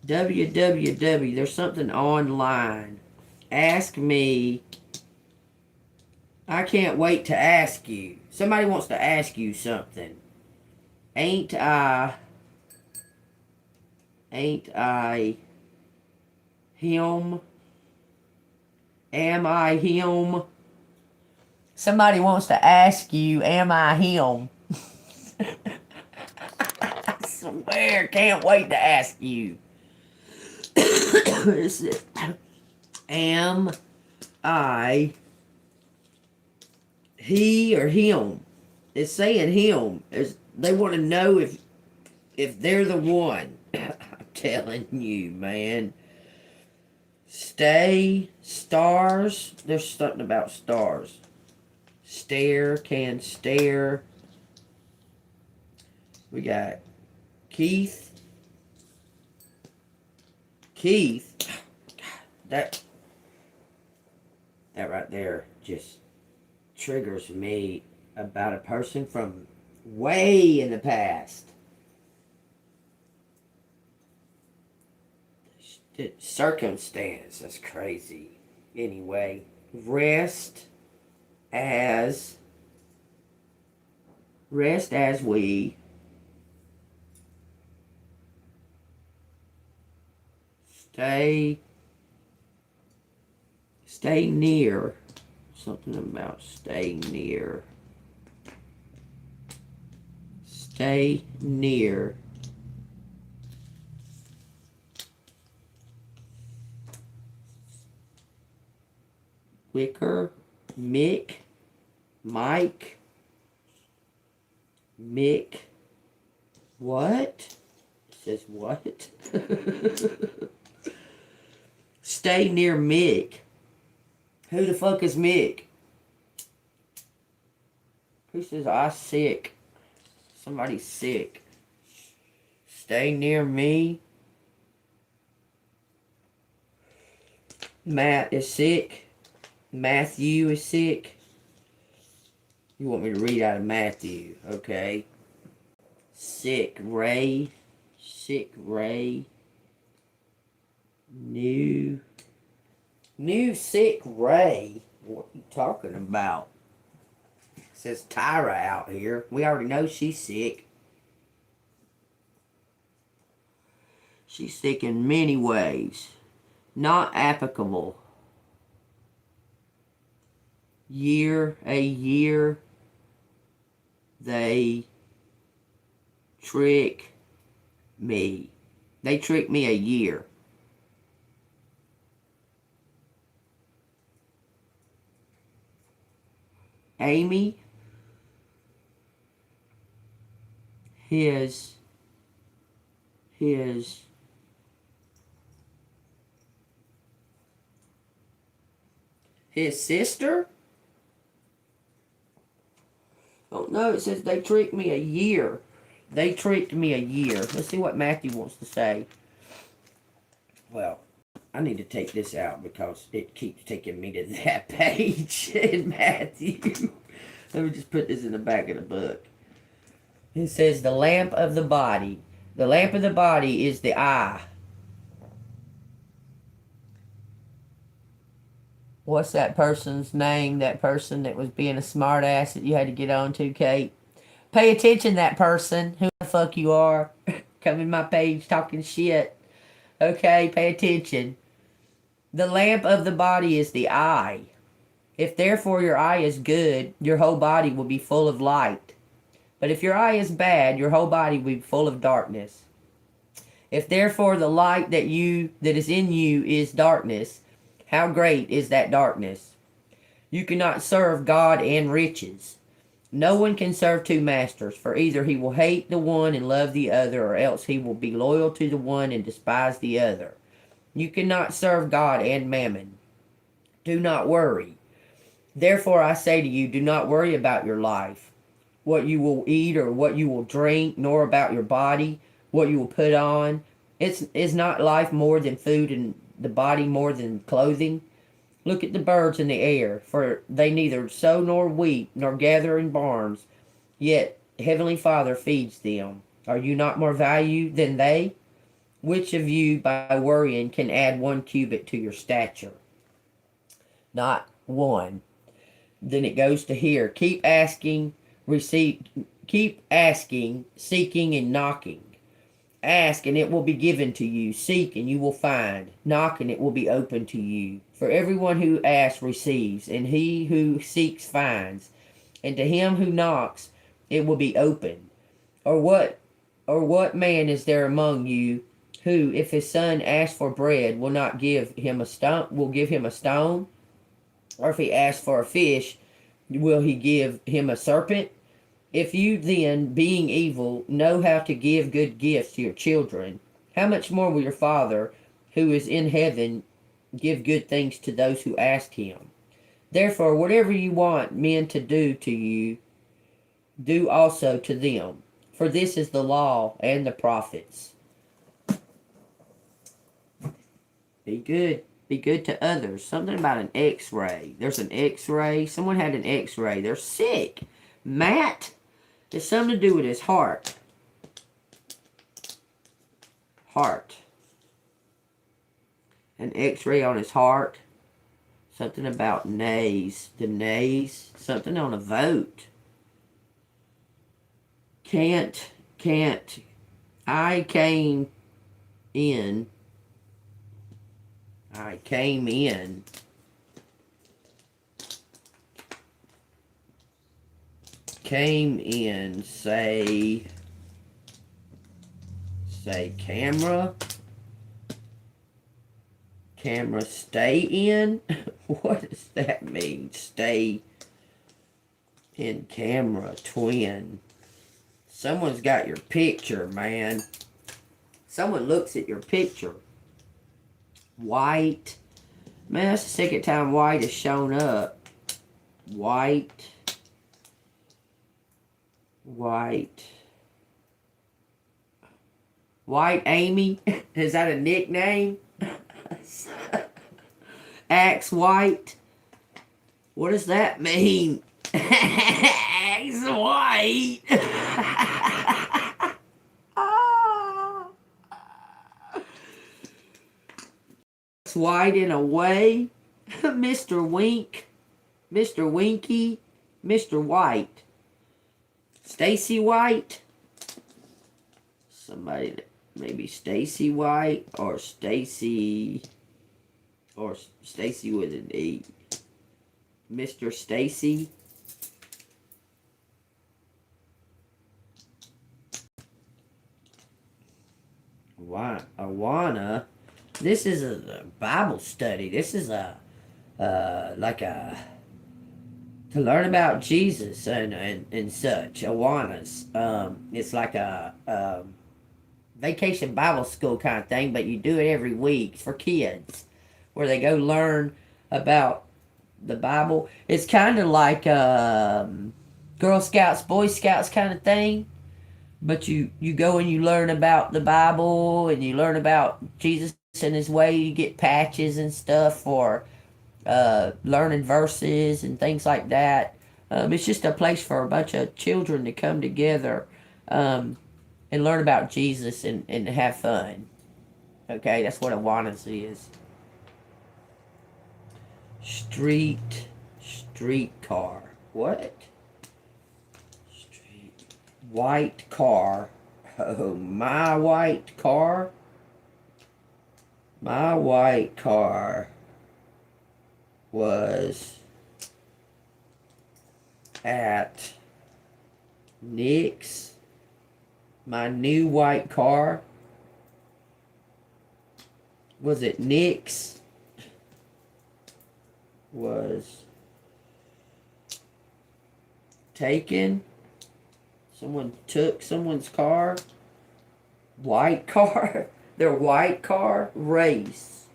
S1: www. There's something online. Ask me. I can't wait to ask you. Somebody wants to ask you something. Ain't I him? Am I him? Somebody wants to ask you, am I him? I swear, can't wait to ask you. Am I he or him? It's saying him. They want to know if they're the one. I'm telling you, man. Stay, stars. There's something about stars. Stare, can stare. We got Keith. That right there just triggers me about a person from way in the past. The circumstance, that's crazy. Anyway, rest as we stay near. Something about stay near. Stay near. Wicker, Mick, Mike, Mick, what? It says what? Stay near Mick. Who the fuck is Mick? Who says I sick? Somebody's sick. Stay near me. Matt is sick. Matthew is sick. You want me to read out of Matthew, okay? Sick Ray. Sick Ray. New sick Ray. What are you talking about? It says Tyra out here. We already know she's sick. She's sick in many ways. Not applicable. A year. They trick me. They tricked me a year. Amy. His sister? Oh no, it says they tricked me a year. They tricked me a year. Let's see what Matthew wants to say. Well, I need to take this out because it keeps taking me to that page in Matthew. Let me just put this in the back of the book. It says the lamp of the body. The lamp of the body is the eye. What's that person's name? That person that was being a smart ass that you had to get on to, Kate? Pay attention, that person. Who the fuck you are. Come in my page talking shit. Okay, pay attention. The lamp of the body is the eye. If therefore your eye is good, your whole body will be full of light. But if your eye is bad, your whole body will be full of darkness. If therefore the light that is in you is darkness, how great is that darkness? You cannot serve God and riches. No one can serve two masters, for either he will hate the one and love the other, or else he will be loyal to the one and despise the other. You cannot serve God and mammon. Do not worry. Therefore I say to you, do not worry about your life, what you will eat or what you will drink, nor about your body, what you will put on. Is not life more than food and the body more than clothing? Look at the birds in the air, for they neither sow nor reap nor gather in barns, yet Heavenly Father feeds them. Are you not more value than they? Which of you by worrying can add 1 cubit to your stature? Not one. Then it goes to here. Keep asking, seeking and knocking. Ask and it will be given to you. Seek and you will find. Knock and it will be open to you. For everyone who asks receives, and he who seeks finds. And to him who knocks it will be open. Or what man is there among you who, if his son asks for bread, will not give him a stone? Or if he asks for a fish, will he give him a serpent? If you then, being evil, know how to give good gifts to your children, how much more will your Father, who is in heaven, give good things to those who ask him? Therefore, whatever you want men to do to you, do also to them. For this is the law and the prophets. Be good. Be good to others. Something about an x-ray. There's an x-ray. Someone had an x-ray. They're sick. Matt, it's something to do with his heart. Heart. An x-ray on his heart. Something about nays. The nays. Something on a vote. Can't. I came in, say camera, camera stay in? What does that mean? Stay in camera twin. Someone's got your picture, man. Someone looks at your picture. White. Man, that's the second time white has shown up. White. White. White Amy? Is that a nickname? Axe White? What does that mean? Axe White. Axe White in a way. Mr. Wink. Mr. Winky. Mr. White. Stacy White. Somebody that maybe Stacy White or Stacy with an E. Mr. Stacy. Awana. This is a Bible study. This is to learn about Jesus and such. Awanas. It's like a vacation Bible school kind of thing, but you do it every week for kids, where they go learn about the Bible. It's kind of like Girl Scouts, Boy Scouts kind of thing, but you go and you learn about the Bible and you learn about Jesus and His way. You get patches and stuff for learning verses and things like that. It's just a place for a bunch of children to come together and learn about Jesus and have fun. Okay, that's what Awanas is. Streetcar. What? White car. Oh, my white car. My white car was at Nick's. My new white car was at Nick's. Was taken. Someone took someone's car. White car. Their white car race.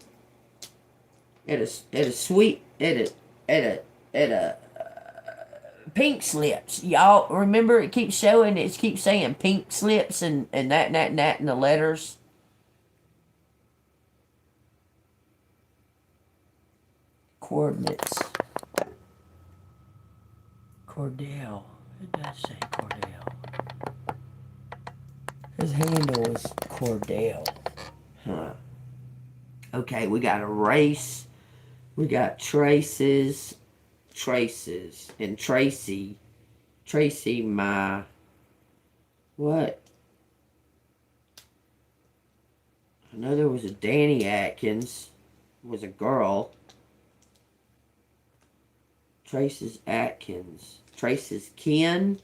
S1: At a pink slips. Y'all remember it keeps showing, it keeps saying pink slips and that in the letters. Coordinates. Cordell. It does say Cordell. His handle is Cordell. Huh. Okay, we got a race. We got traces. And Tracy, my, what? I know there was a Danny Atkins, was a girl. Trace's Atkins. Trace's Ken.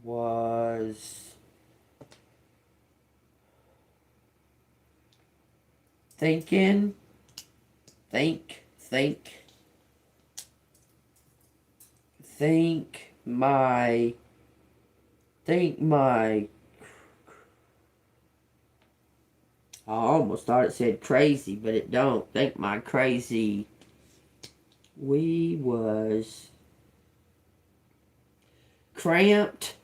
S1: Was thinking, think my, I almost thought it said crazy, but it don't. Think my crazy, we was cramped,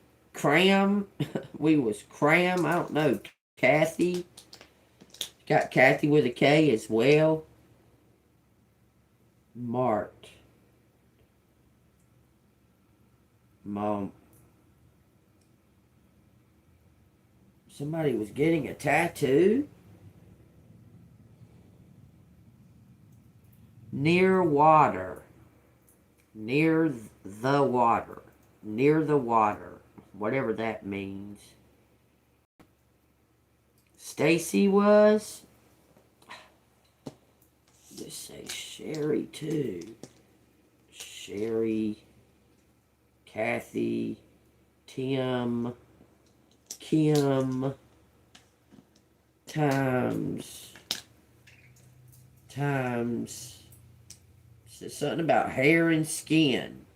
S1: we was cram, I don't know, Kathy. Got Kathy with a K as well. Marked. Mom. Somebody was getting a tattoo. Near water. Near the water. Near the water. Whatever that means. Stacy was. Just say Sherry too. Sherry, Kathy, Tim, Kim, times, says something about hair and skin.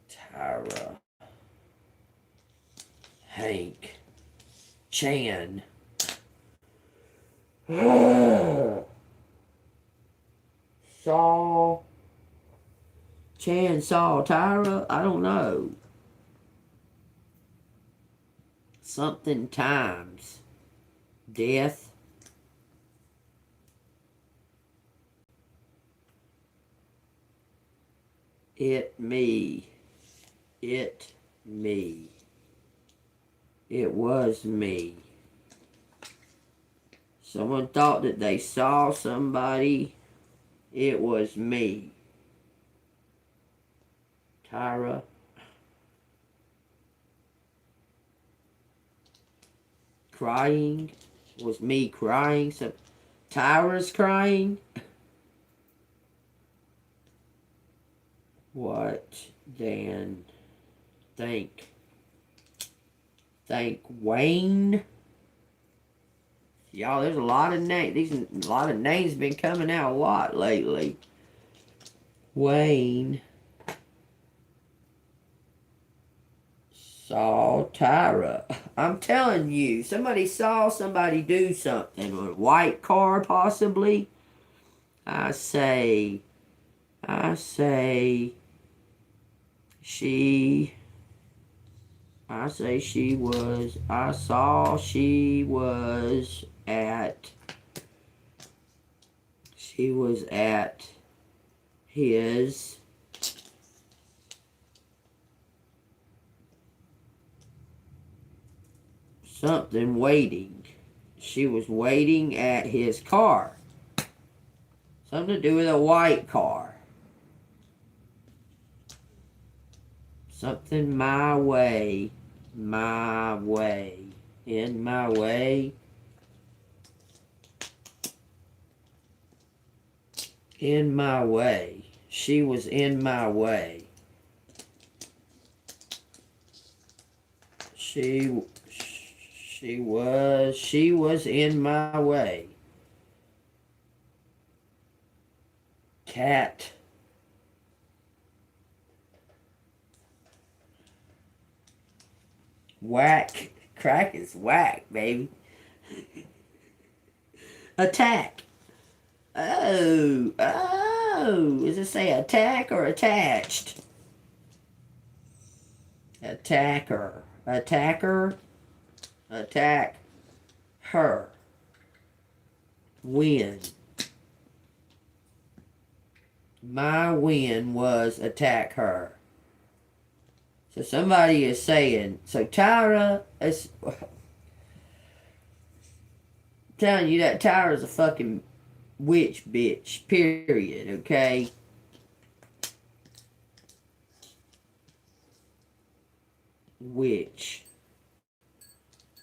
S1: Tyra, Hank, Chan. Saul, Chan, Saul, Tyra, I don't know. Something times. Death. It, me. It, me. It was me. Someone thought that they saw somebody. It was me. Tyra. Crying. Was me crying? So Tyra's crying. What then? Thank Wayne. Y'all, there's a lot of names. A lot of names been coming out a lot lately. Wayne saw Tyra. I'm telling you, somebody saw somebody do something. A white car, possibly. I say she was. I saw she was at. She was at his. Something waiting. She was waiting at his car. Something to do with a white car. Something my way. My way. In my way. In my way. She was in my way. She was in my way. Cat. Whack. Crack is whack, baby. Attack. Oh. Does it say attack or attached? Attacker. Attacker. Attack her. Win. My win was attack her. So somebody is saying, so Tyra is telling you that Tyra's a fucking witch bitch, period, okay? Witch.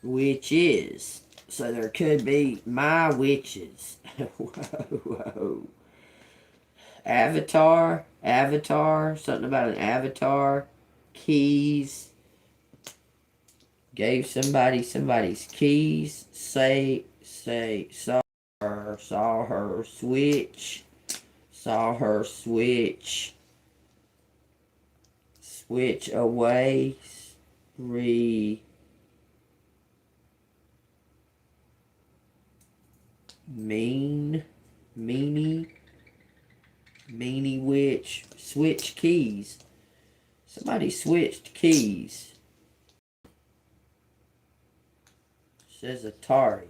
S1: Witches. So there could be my witches. Whoa. Avatar. Something about an avatar. Keys. Gave somebody somebody's keys. Say, saw her switch. Saw her switch. Switch away. Meanie witch. Switch keys. Somebody switched keys. Says Atari.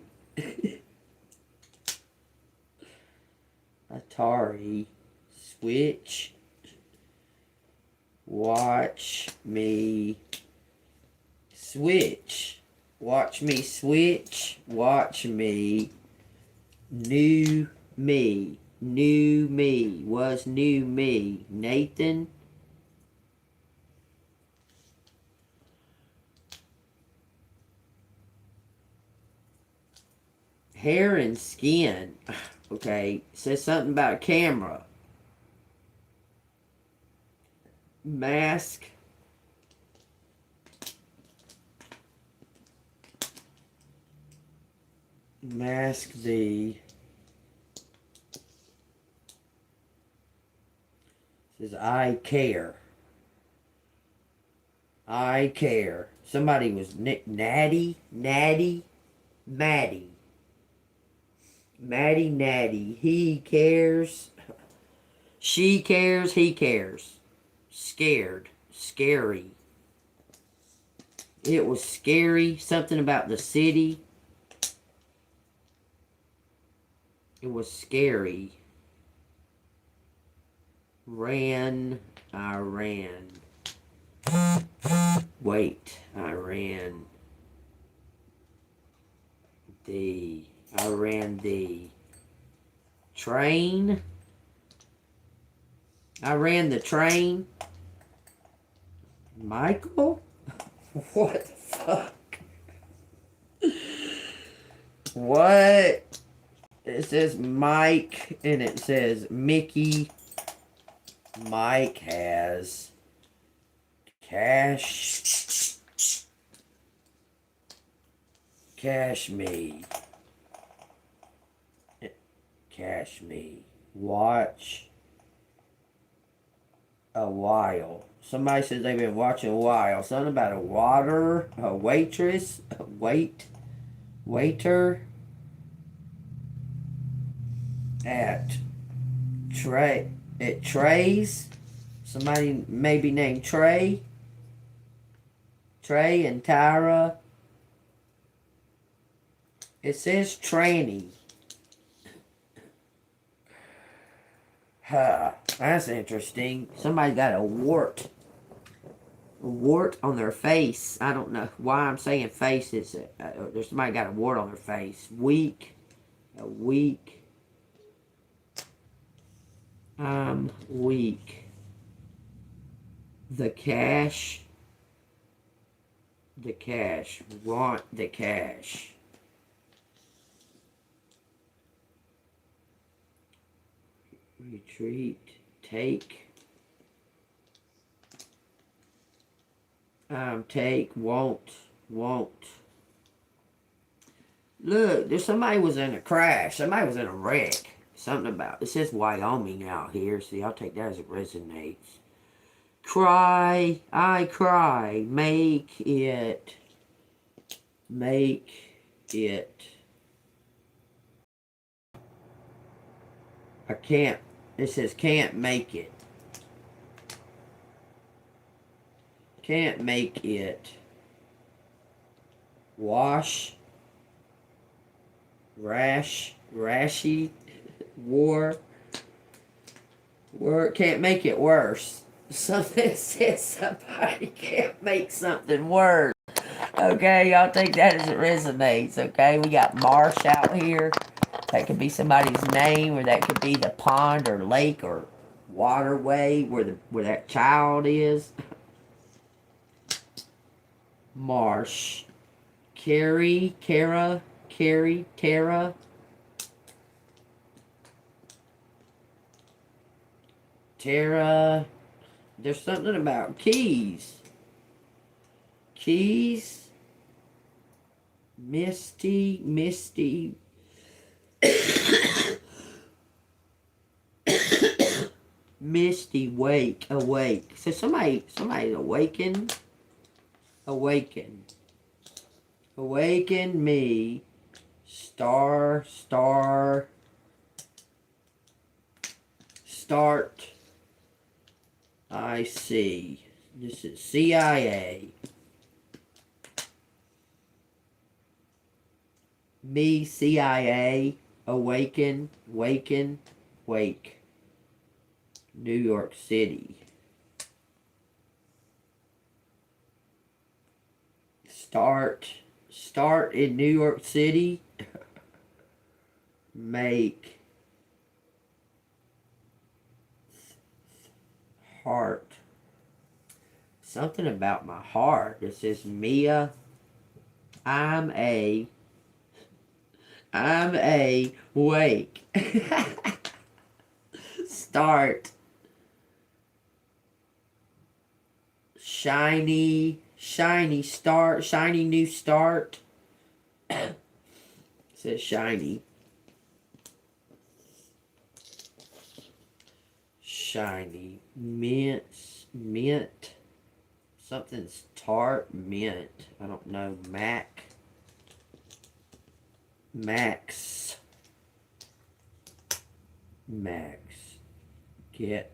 S1: Atari. Switch. Watch me switch. Watch me switch. Watch me. New me. New me. Was new me. Nathan. Hair and skin. Okay. Says something about a camera. Mask. Mask thee. Says, I care. I care. Somebody was Natty, Maddie. Maddie, Natty. He cares. She cares, he cares. Scared. Scary. It was scary. Something about the city. It was scary. Ran. I ran. Wait. I ran. I ran the train. I ran the train. Michael? What the fuck? What? It says Mike and it says Mickey. Mike has cash. Cash me. Cash me. Watch a while. Somebody says they've been watching a while. Something about a waitress, waiter at Trey's. Somebody maybe named Trey. Trey and Tyra. It says tranny. Huh, that's interesting. Somebody got a wart. A wart on their face. I don't know why I'm saying face. There's somebody got a wart on their face. Weak. A weak. I'm weak. The cash. The cash. Want the cash. Retreat. Take. Take. Won't. Look, there's somebody was in a crash. Somebody was in a wreck. Something about, it says Wyoming out here. See, I'll take that as it resonates. Cry. I cry. Make it. I can't. It says can't make it. Can't make it. Wash. Rashy. War. Can't make it worse. Something says somebody can't make something worse. Okay, y'all take that as it resonates. Okay, we got marsh out here. That could be somebody's name, or that could be the pond or lake or waterway where that child is. Marsh. Tara. Tara. There's something about keys. Misty. Misty, awake. So somebody's awakened. Awaken me. Star. Start. I see. This is CIA. Me, CIA. Awaken. Wake. New York City. Start in New York City. Make. Heart. Something about my heart. It says Mia. I'm a wake. Start. Shiny start. Shiny new start. says shiny. Shiny. Mint. Something's tart. Mint. I don't know. Max. Get.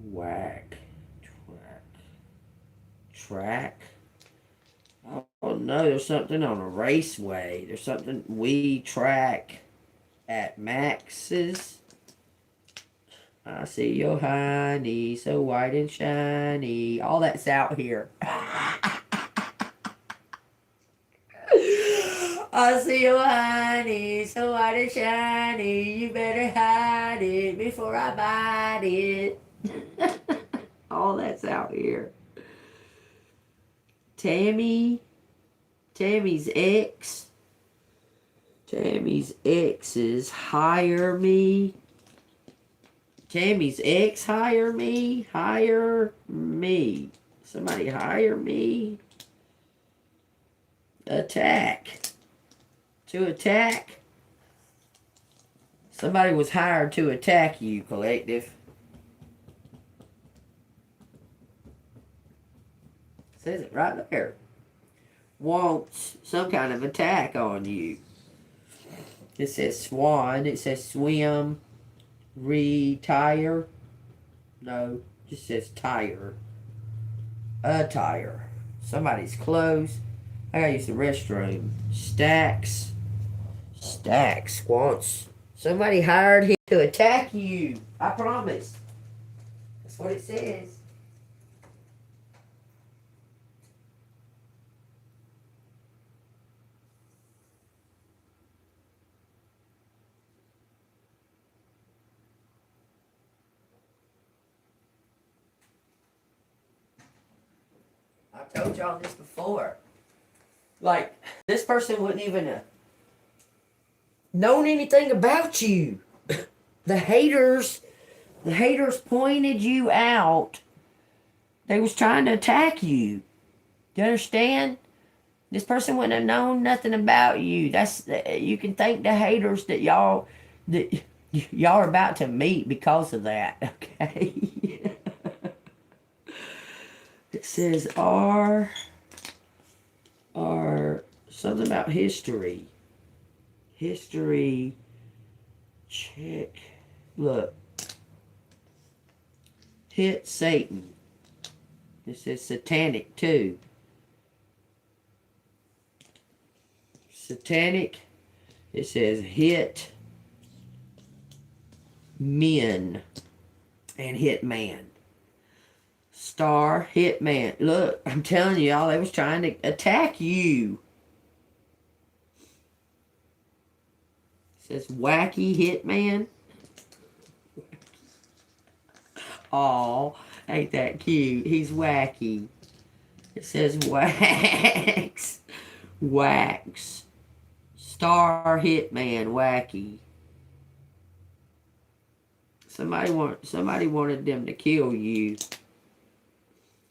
S1: Whack. Track. Oh no, there's something on a raceway. There's something we track at Max's. I see your honey, so white and shiny. All that's out here. I see your honey, so white and shiny. You better hide it before I bite it. All that's out here. Tammy's ex. Tammy's exes hire me. Tammy's ex hire me. Hire me. Somebody hire me. Attack. To attack. Somebody was hired to attack you, collective. Says it right there. Wants some kind of attack on you. It says swan. It says swim. Retire. No, just says tire. Attire. Somebody's clothes. I gotta use the restroom. Stacks wants somebody hired him to attack you. I promise. That's what it says. I told y'all this before. Like, this person wouldn't even known anything about you. The haters pointed you out. They was trying to attack you. Do you understand? This person wouldn't have known nothing about you. You can thank the haters that y'all are about to meet because of that. Okay. It says R something about history. History check. Look. Hit Satan. This is satanic too. Satanic. It says hit men and hit man. Star hit man. Look, I'm telling y'all, they was trying to attack you. It says wacky hitman. Aw, ain't that cute? He's wacky. It says wax. Wax. Star hitman wacky. Somebody wanted them to kill you.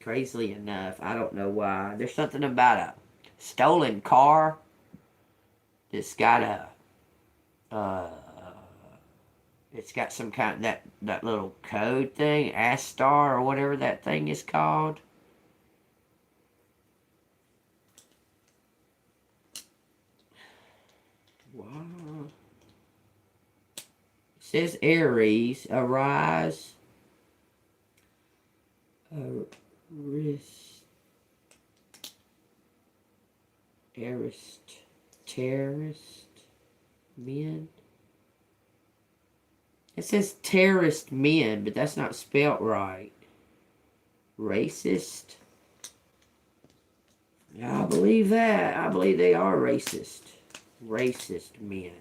S1: Crazily enough, I don't know why. There's something about a stolen car that's got it's got some kind of that little code thing, Astar or whatever that thing is called. Wow. It says Aries, arise. Terrorist men. It says terrorist men, but that's not spelt right. Racist. Yeah, I believe that. I believe they are racist. Racist men.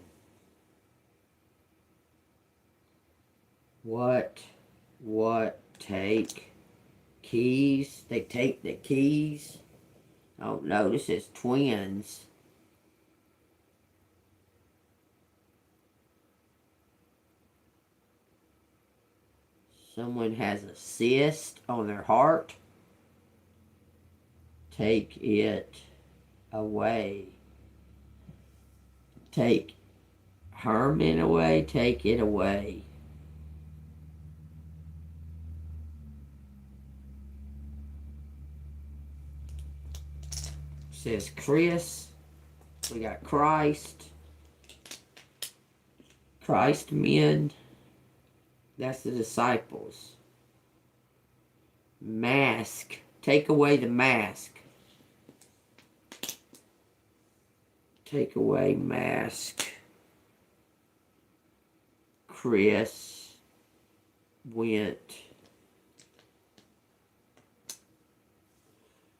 S1: What take? Keys. They take the keys. Oh no, this is twins. Someone has a cyst on their heart. Take it. away. Take Herman away, take it away. Says Chris. We got Christ. Christ men. That's the disciples. Mask. Take away the mask. Take away mask. Chris went.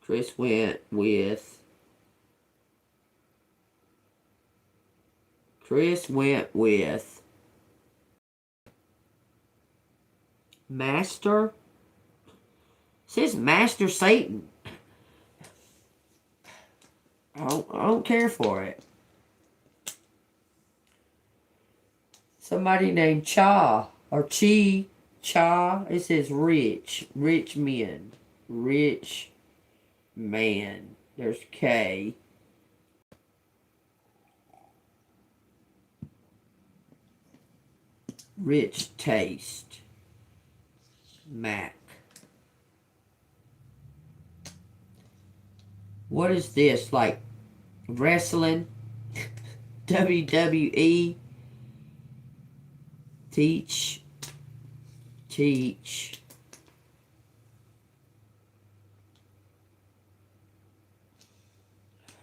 S1: Chris went with. Chris went with Master. It says Master Satan. I don't care for it. Somebody named Cha or Chi. Cha. It says rich. Rich men. Rich man. There's K. Rich taste. Mac. What is this? Like wrestling? WWE? Teach. Teach.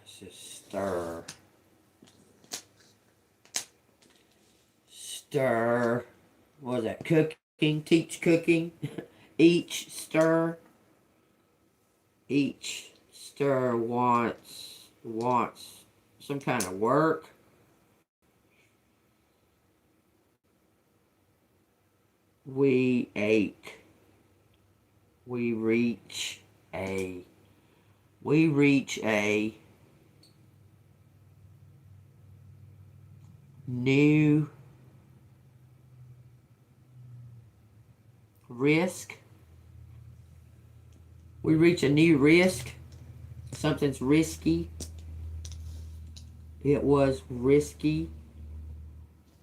S1: This is stir. Stir. What is that? Cooking. Teach cooking. Each stir. Each stir wants some kind of work. We ache. We reach a new risk. We reach a new risk. Something's risky. It was risky.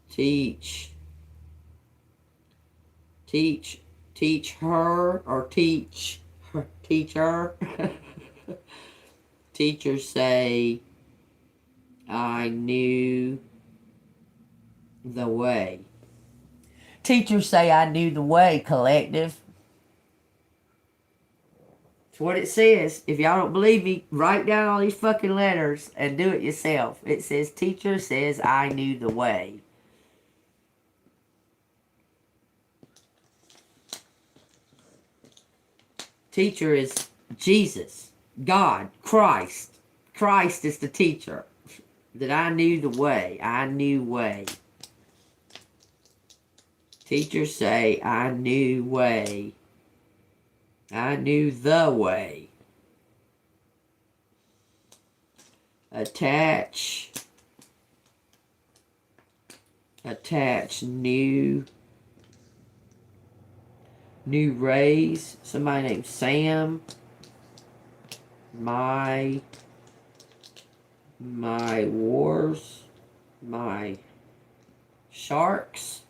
S1: Teach her or teach her. Teachers say, I knew the way. Teachers say, I knew the way, collective. That's what it says. If y'all don't believe me, write down all these fucking letters and do it yourself. It says, teacher says, I knew the way. Teacher is Jesus, God, Christ. Christ is the teacher. That I knew the way. I knew way. Teachers say, I knew way. I knew the way. Attach new rays. Somebody named Sam. My wars. My sharks.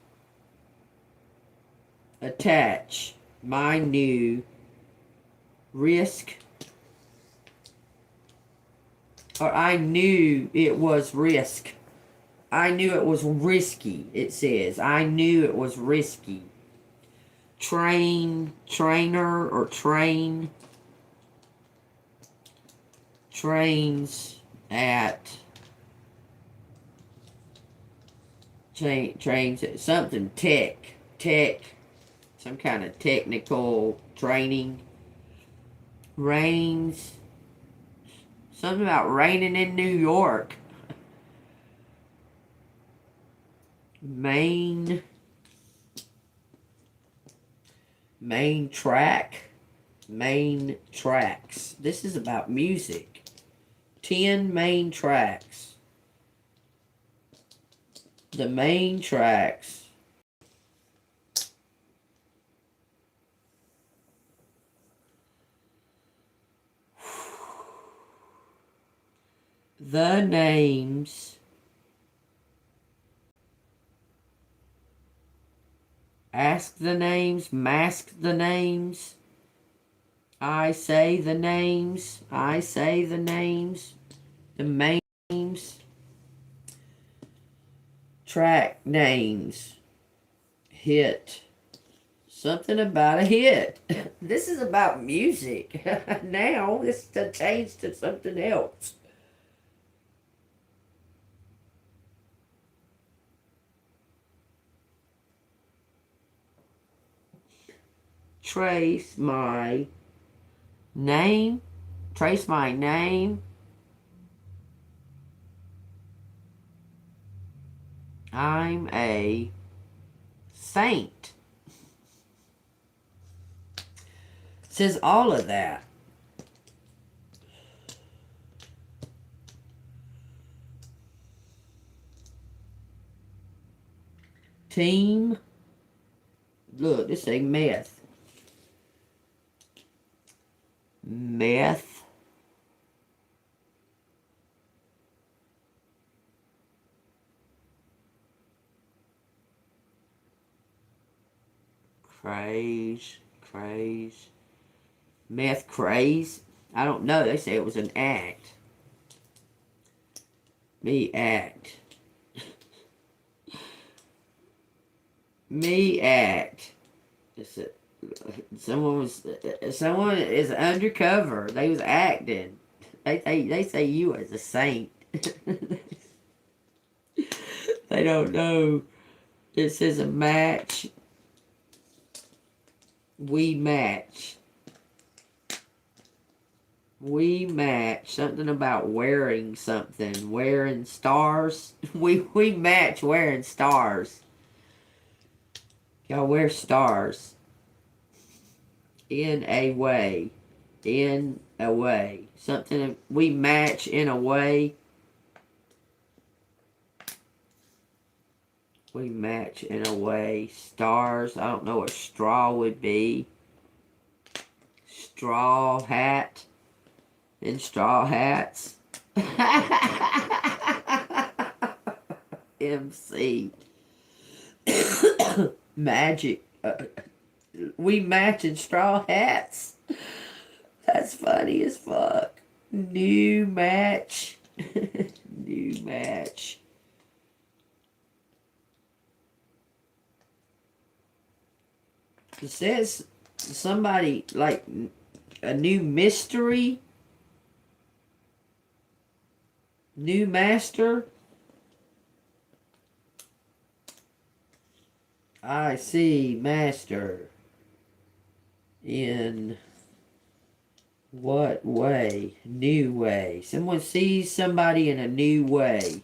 S1: Attach my new risk. Or I knew it was risk. I knew it was risky, it says. I knew it was risky. Trainer, or train. Trains at. Trains at something tech. Some kind of technical training. Rains. Something about raining in New York. Main track. Main tracks. This is about music. 10 main tracks. The main tracks. the names, ask the names, mask the names, I say the names, I say the names, the names, track names, hit. Something about a hit. This is about music. Now it's changed to something else. Trace my name. Trace my name. I'm a saint. Says all of that. Team. Look, this ain't meth. Meth. Craze. Meth craze. I don't know. They say it was an act. Me act. Me act. Someone is undercover. They was acting. They say you as a saint. They don't know. It says a match. We match. We match. Something about wearing something. Wearing stars. We match wearing stars. Y'all wear stars. In a way. In a way. Something we match in a way. We match in a way. Stars. I don't know what straw would be. Straw hat. In straw hats. MC. Magic. We match in straw hats. That's funny as fuck. New match. New match. It says somebody like a new mystery. New master. I see master. In what way? New way. Someone sees somebody in a new way.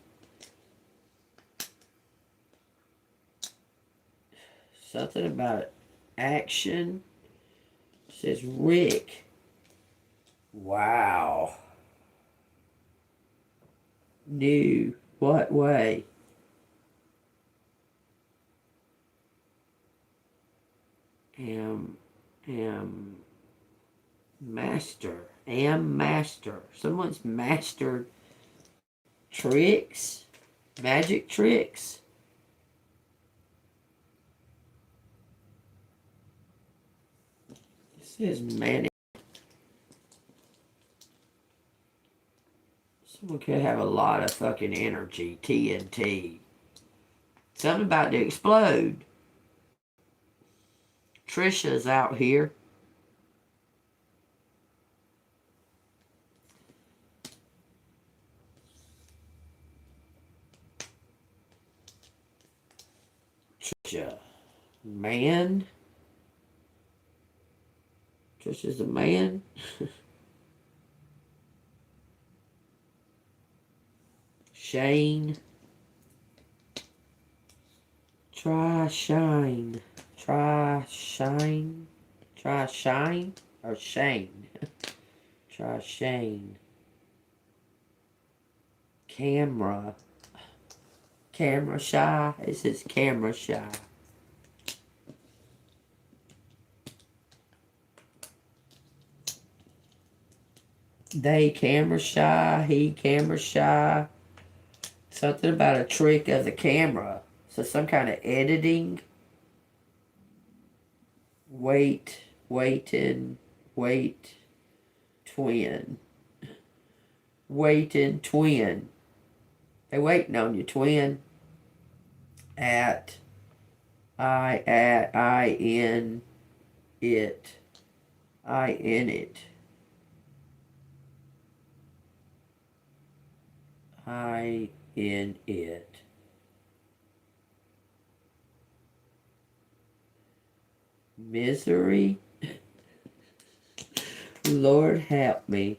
S1: Something about action. It says Rick. Wow. New. What way? Master. Am master. Someone's mastered tricks. Magic tricks. This is manic. Someone could have a lot of fucking energy. TNT. Something about to explode. Trisha's out here. Trisha. Man. Trisha's a man. Shane. Try shine. Try shine. Try shine or Shane. Try Shane. Camera. Camera shy. It says camera shy. They camera shy, he camera shy. Something about a trick of the camera. So some kind of editing. Wait, waiting, wait, twin. Waiting, twin. They waiting on you, twin. At, I in it. I in it. I in it. Misery. Lord help me.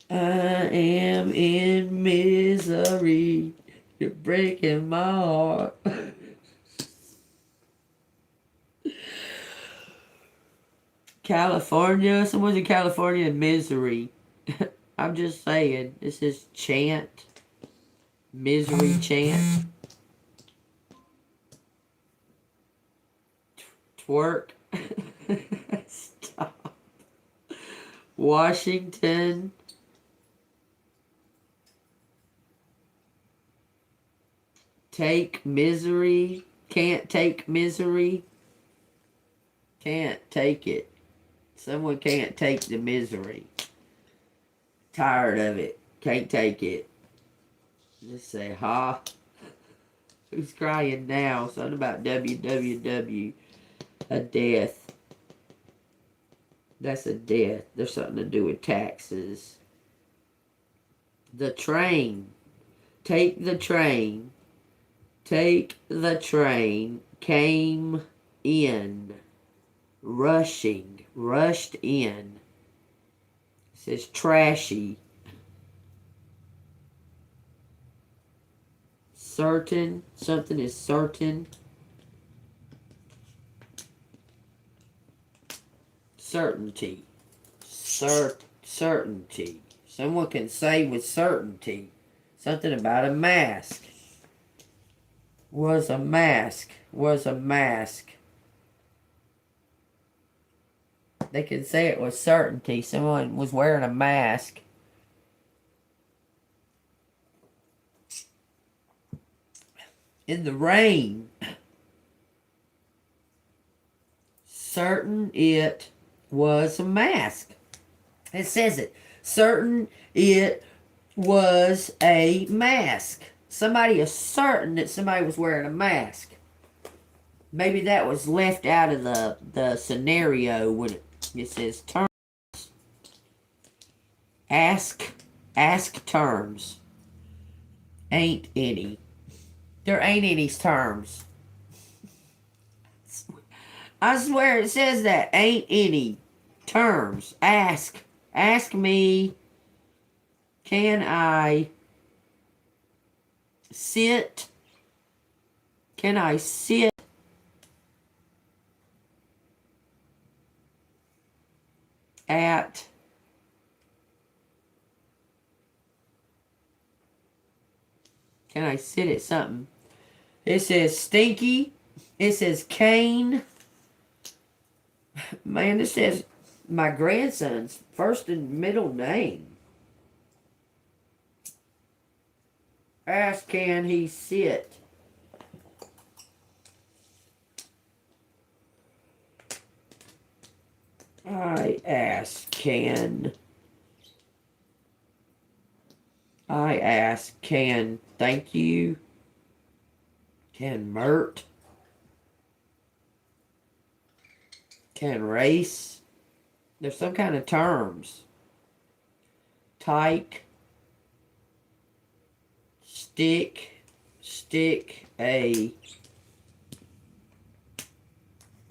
S1: I am in misery. You're breaking my heart. California. Someone's in California in misery. I'm just saying. This is chant. Misery chant. Twerk. Stop. Washington. Take misery. Can't take misery. Can't take it. Someone can't take the misery. Tired of it. Can't take it. Just say, ha. Who's crying now? Something about WWW. A death. That's a death. There's something to do with taxes. The train. Take the train. Take the train. Came in. Rushing. Rushed in. It says trashy. Certain. Something is certain. Certainty. Certainty. Someone can say with certainty. Something about a mask. Was a mask. Was a mask. They can say it with certainty. Someone was wearing a mask. In the rain. Certain it was a mask. It says it. Certain it was a mask. Somebody is certain that somebody was wearing a mask. Maybe that was left out of the scenario when it says terms. Ask terms. Ain't any. There ain't any terms. I swear it says that. Ain't any terms. Ask. Ask me. Can I sit? Can I sit at Can I sit at something? It says stinky. It says cane. Man, this says my grandson's first and middle name. Ask, can he sit? I ask, can. I ask, can. Thank you. Can Mert. Can race. There's some kind of terms. Tyke. Stick a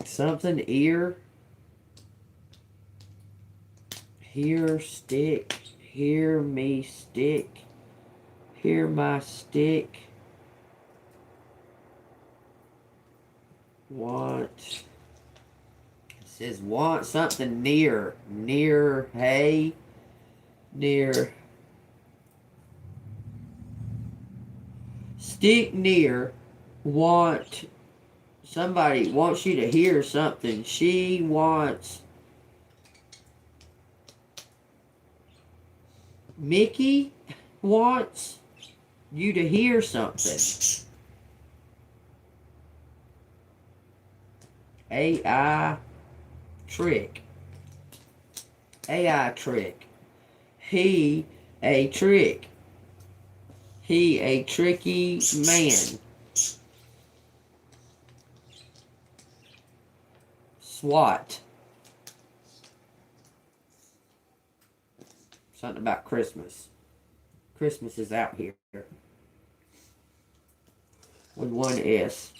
S1: something ear. Hear stick. Hear me stick. Hear my stick. Want. It says want something near. Near hay. Near. Stick near. Want. Somebody wants you to hear something. She wants. Mickey wants you to hear something. AI trick. AI trick. He a trick. He a tricky man. SWAT. Something about Christmas. Christmas is out here. With one S.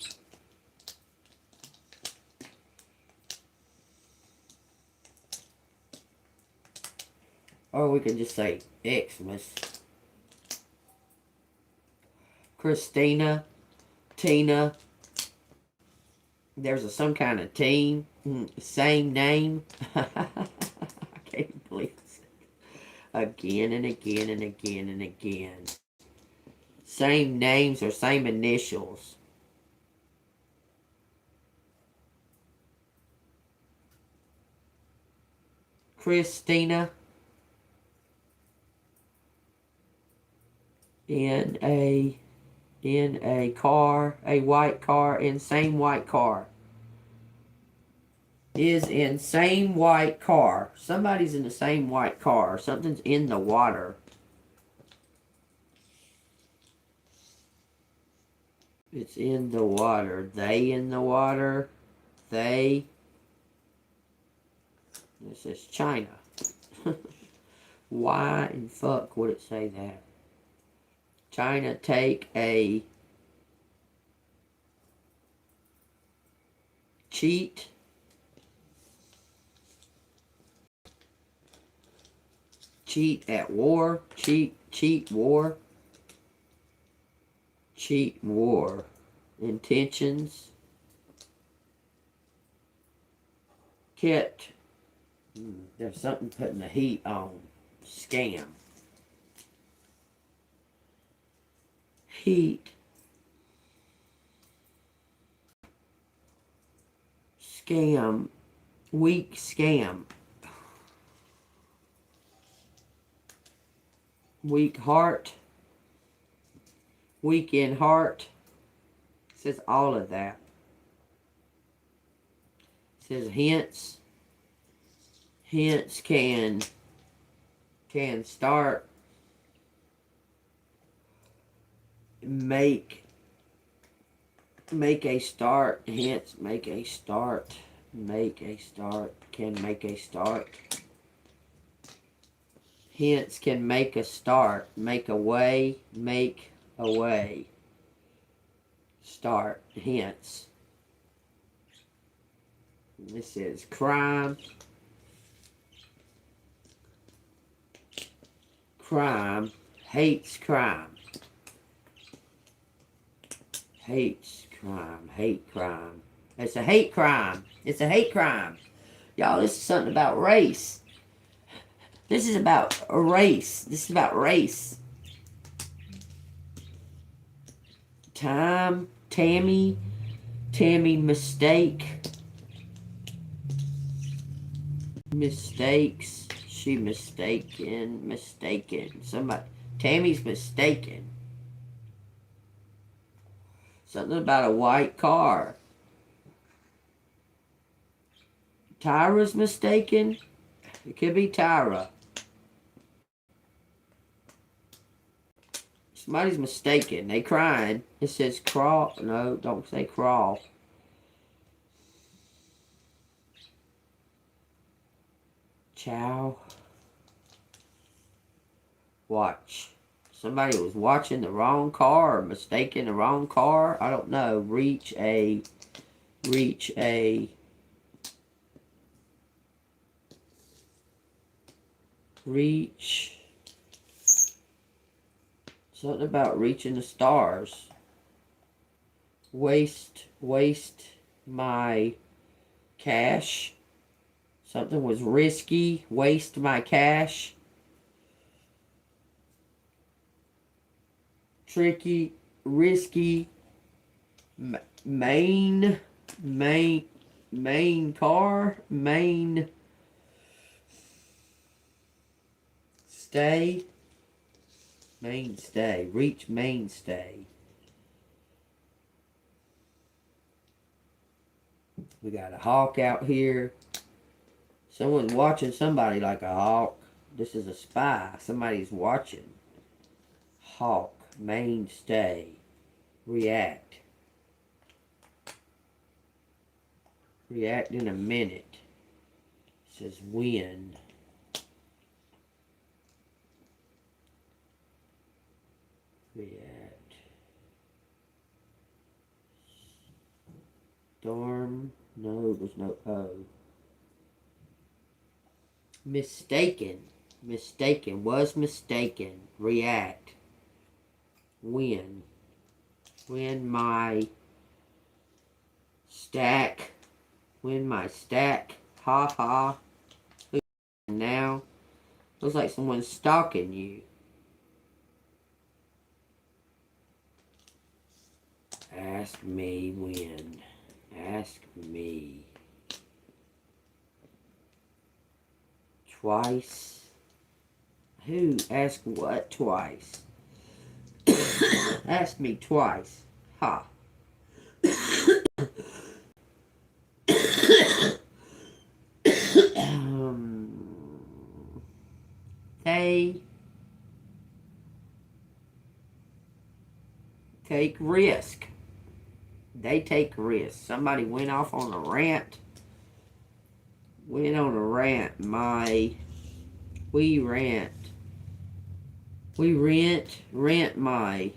S1: Or we can just say Xmas. Christina. Tina. There's some kind of team. Same name. I can't believe it. Again and again and again and again. Same names or same initials. Christina. In a car, a white car, in same white car. Is in same white car. Somebody's in the same white car. Something's in the water. It's in the water. They in the water. They. It says China. Why in fuck would it say that? China take a cheat. Cheat at war. Cheat war. Cheat war. Intentions. Kept. There's something putting the heat on. Scam. Heat. Scam. Weak scam. Weak heart. Weak in heart. It says all of that. It says hence. Hence can start. Make a start. Hence make a start. Make a start. Can make a start. Hence can make a start. Make a way. Make a way. Start. Hence. This is crime. Crime. Hates crime. Hates crime. Hate crime. It's a hate crime. It's a hate crime. Y'all, this is something about race. This is about a race. This is about race. Time. Tammy. Tammy mistake. Mistakes. She mistaken. Mistaken. Somebody. Tammy's mistaken. Something about a white car. Tyra's mistaken. It could be Tyra. Somebody's mistaken. They crying. It says crawl. No, don't say crawl. Chow. Watch. Somebody was watching the wrong car or mistaking the wrong car. I don't know. Reach a something about reaching the stars. Waste my cash. Something was risky. Waste my cash. Tricky, risky, main car, main stay, Mainstay. Reach mainstay. We got a hawk out here. Someone's watching somebody like a hawk. This is a spy. Somebody's watching. Hawk. Mainstay. React. React in a minute. It says when. React. Storm. No, there's no O. Mistaken. Mistaken. Was mistaken. React. When. When my stack. When my stack. Ha ha. Now. Looks like someone's stalking you. Ask me when. Ask me. Twice. Who asked what twice? Ask me twice. Ha. They take risk. They take risks. Somebody went off on a rant. Went on a rant. We rant. We rent my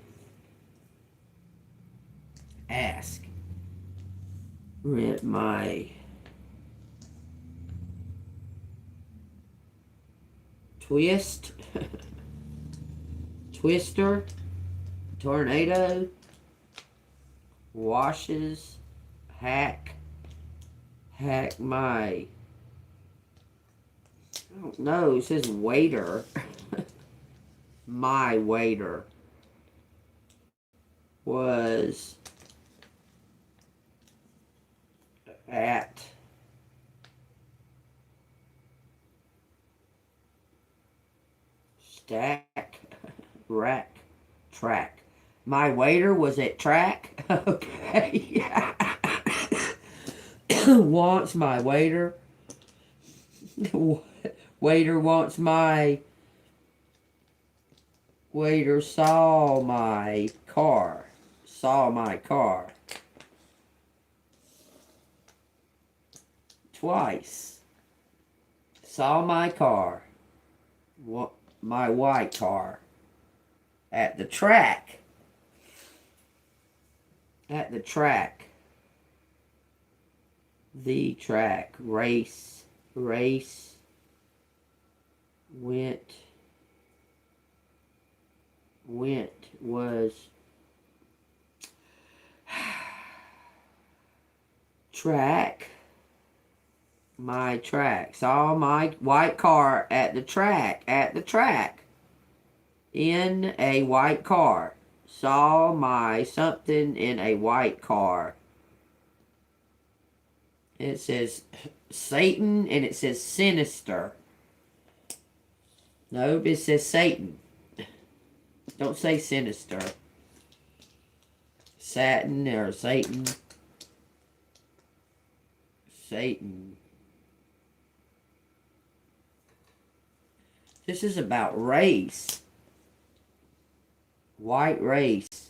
S1: ask. Rent my twist. Twister. Tornado. Washes. Hack my, I don't know, it says waiter. My waiter was at stack, rack, track. My waiter was at track. Okay. Wants my waiter. Waiter wants my. Waiter saw my car. Saw my car. Twice. Saw my car. My white car. At the track. At the track. The track. Race. Race. Went. Was. Track. My track. Saw my white car at the track. At the track. In a white car. Saw my something in a white car. It says Satan and it says sinister. Nope, it says Satan. Don't say sinister. Satin or Satan. Satan. This is about race. White race.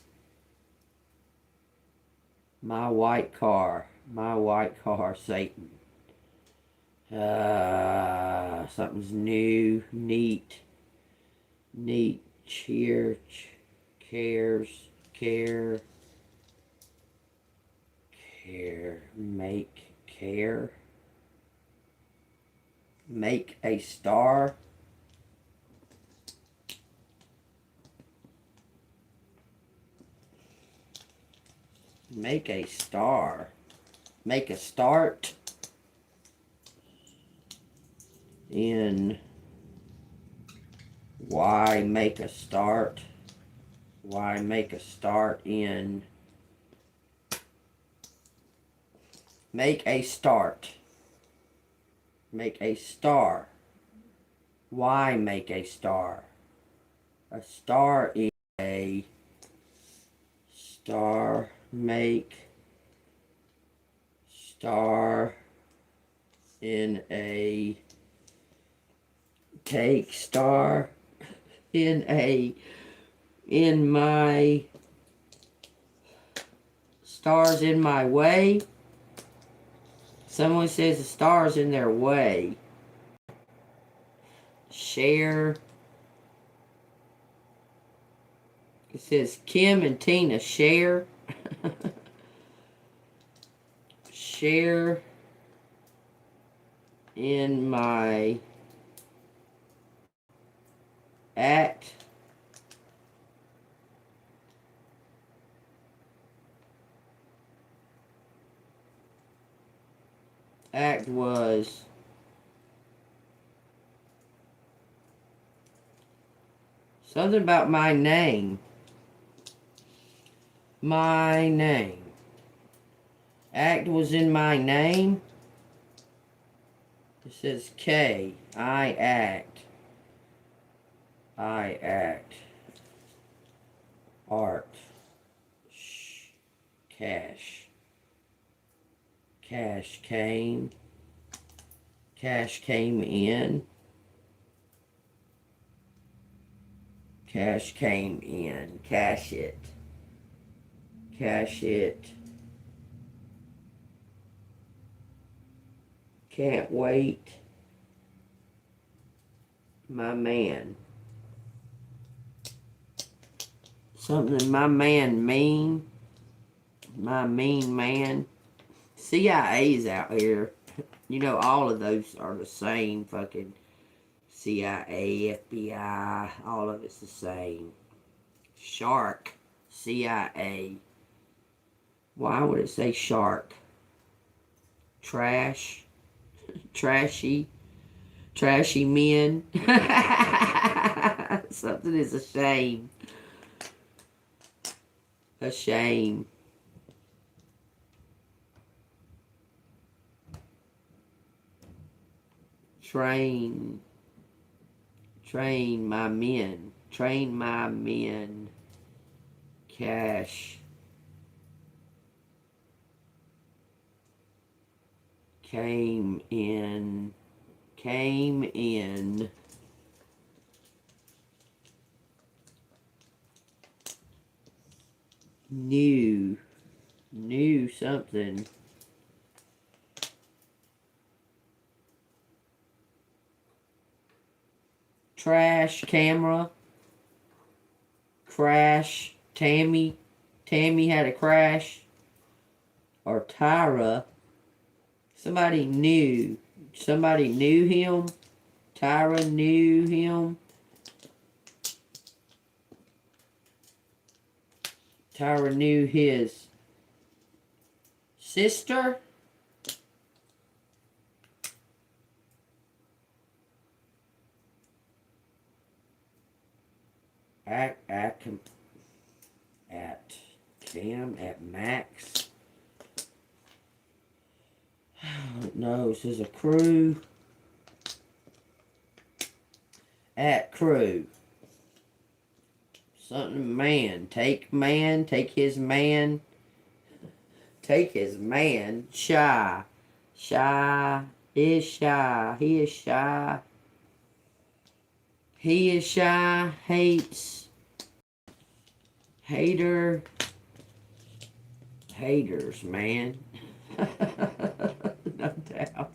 S1: My white car. My white car, Satan. Something's new, neat. Neat, cheer, cares, care. Care, make, care. Make a star. Make a star. Make a start. In. Why make a start? Why make a start in. Make a start. Make a star. Why make a star? A star in a star make star in a take star in my stars in my way. Someone says the stars in their way. Share. It says Kim and Tina share. Share in my act. Act was something about my name. My name. Act was in my name. It says K. I act. I act. Art. Cash. Cash came. Cash came in. Cash came in. Cash it. Cash it. Can't wait. My man. Something my man mean. My mean man. CIA's out here. You know, all of those are the same fucking CIA, FBI. All of it's the same. Shark. CIA. Why would it say shark? Trash. Trashy. Trashy men. Something is a shame. A shame. Train. Train my men. Train my men. Cash. Came in. Came in. New. New something. Trash camera. Crash. Tammy. Tammy had a crash. Or Tyra. Somebody knew. Somebody knew him. Tyra knew him. Tyra knew his sister. At Cam, at Max. No, it says a crew. At crew. Something man. Take his man. Take his man. Shy. Shy is shy. He is shy. He is shy. Hates. Hater. Haters, man. No doubt.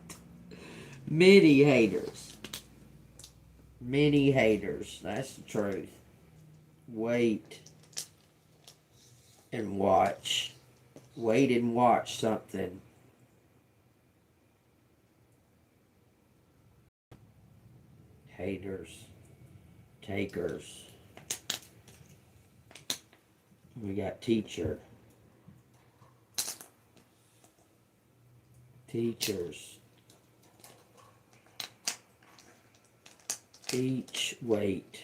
S1: Many haters. Many haters. That's the truth. Wait and watch. Wait and watch something. Haters. Takers. We got teacher. Teachers. Each wait.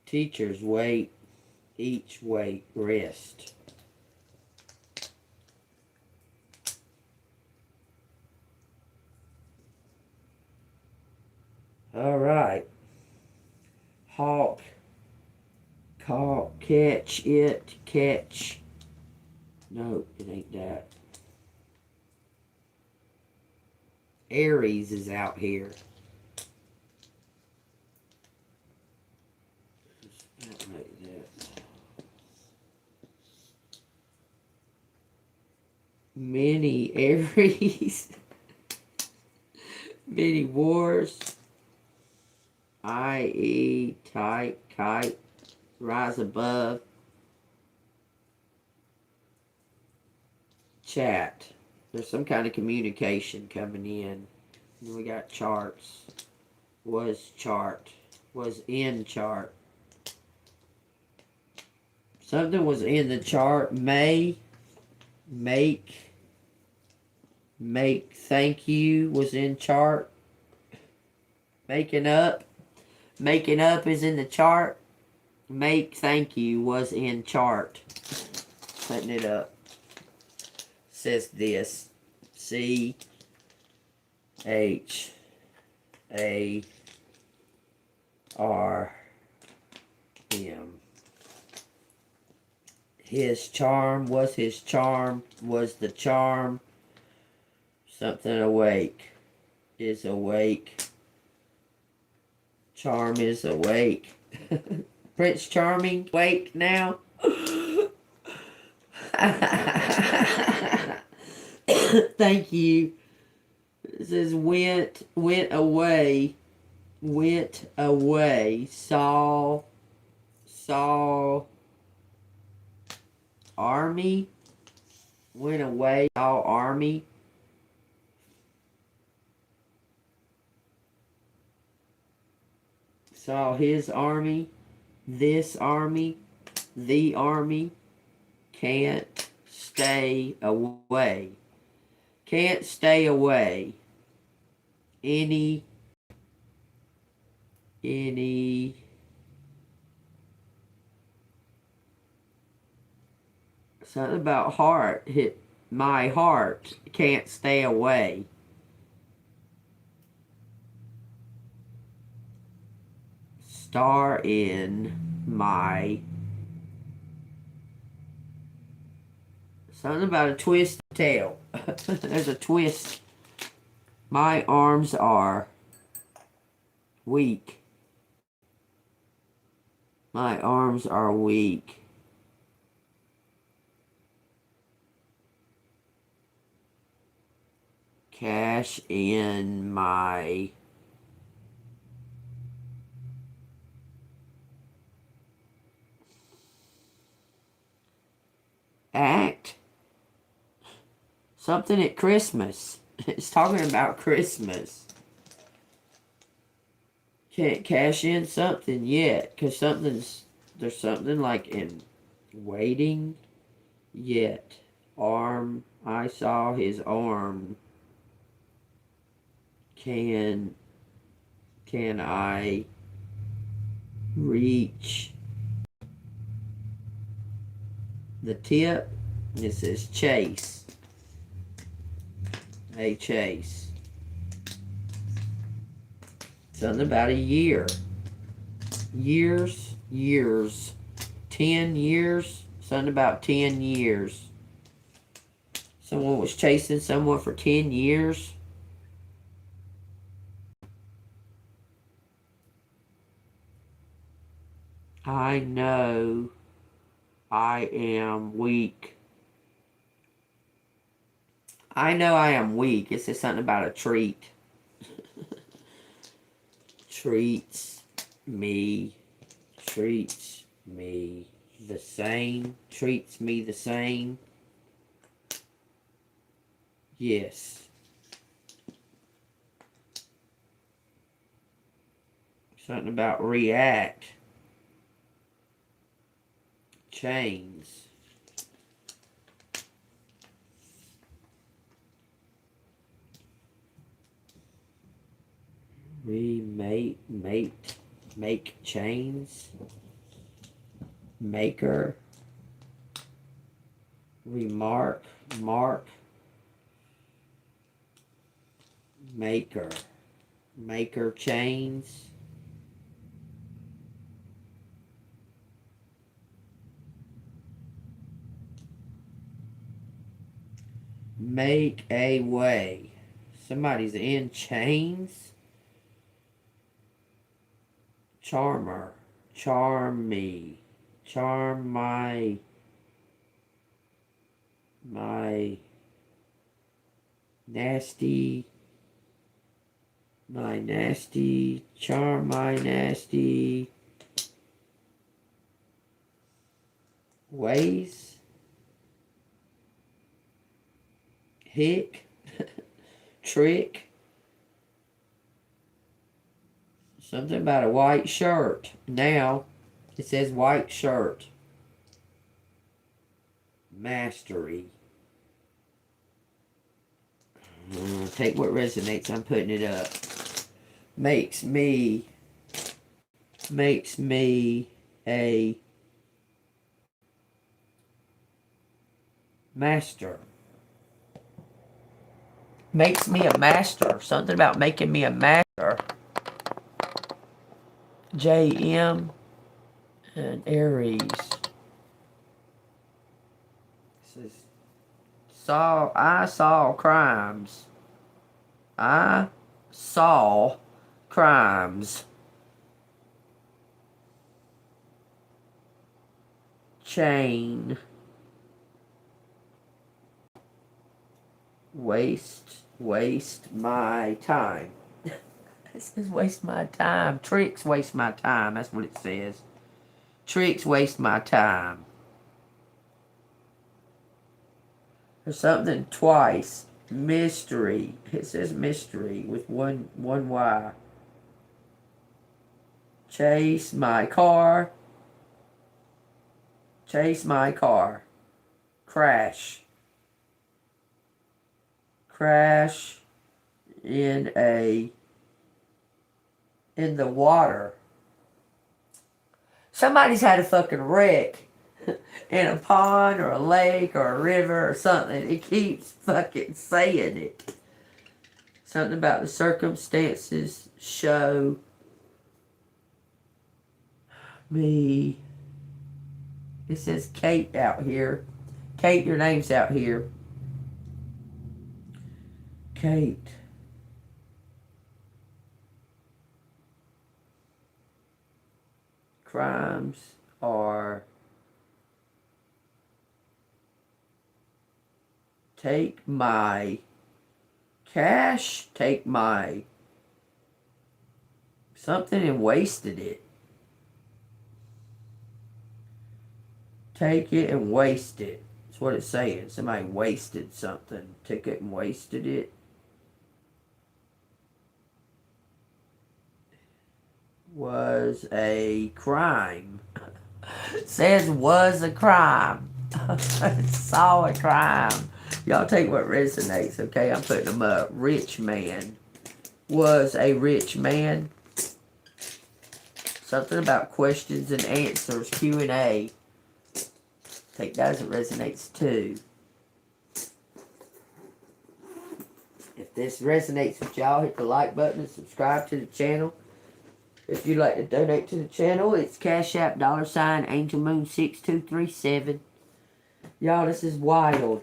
S1: Teachers wait. Each wait. Rest. All right. Hawk. Call. Catch it. Catch. No, it ain't that. Aries is out here. Like that. Many Aries. Many wars. I.E. Tight. Kite. Rise above. Chat. There's some kind of communication coming in. We got charts. Was chart. Was in chart. Something was in the chart. May. Make. Thank you was in chart. Making up. Making up is in the chart. Make thank you was in chart. Putting it up. Says this. C H A R M. His charm was the charm. Something awake is awake. Charm is awake. Prince Charming, wake now. Thank you. It says went away, saw army, went away, saw army. Saw his army, this army, the army, can't stay away. Can't stay away. Any something about heart. Hit my heart. Can't stay away. Star in my. Something about a twist tail. There's a twist. My arms are weak. My arms are weak. Cash in my. Act. Something at Christmas. It's talking about Christmas. Can't cash in something yet. Because there's something like in waiting yet. Arm. I saw his arm. Can I reach the tip? This is chase. A chase. Something about a year. Years. 10 years. Something about 10 years. Someone was chasing someone for 10 years. I know I am weak. I know I am weak. It says something about a treat. Treats me the same. Treats me the same. Yes. Something about react. Chains. Make chains. Maker. Remark. Mark. Maker. Maker chains. Make a way. Somebody's in chains. Charmer. Charm me. Charm my nasty. My nasty. Charm my nasty ways. Hick. Trick. Something about a white shirt. Now, it says white shirt. Mastery. Take what resonates. I'm putting it up. Makes me a master. Makes me a master. Something about making me a master. JM and Aries. This is I saw crimes. I saw crimes. Chain. Waste my time. It says waste my time. Tricks waste my time. That's what it says. Tricks waste my time. There's something twice. Mystery. It says mystery with one Y. Chase my car. Chase my car. Crash. Crash in the water. Somebody's had a fucking wreck in a pond or a lake or a river or something. It keeps fucking saying it. Something about the circumstances show me. It says Kate out here. Kate, your name's out here. Kate. Crimes are take my cash, take my something and wasted it. Take it and waste it. That's what it's saying. Somebody wasted something. Took it and wasted it. Was a crime. Says was a crime. Saw a crime. Y'all take what resonates, okay? I'm putting them up. Rich man. Was a rich man. Something about questions and answers. Q&A. Take that as it resonates too. If this resonates with y'all, hit the like button and subscribe to the channel. If you'd like to donate to the channel, it's Cash App $AngelMoon6237. Y'all, this is wild.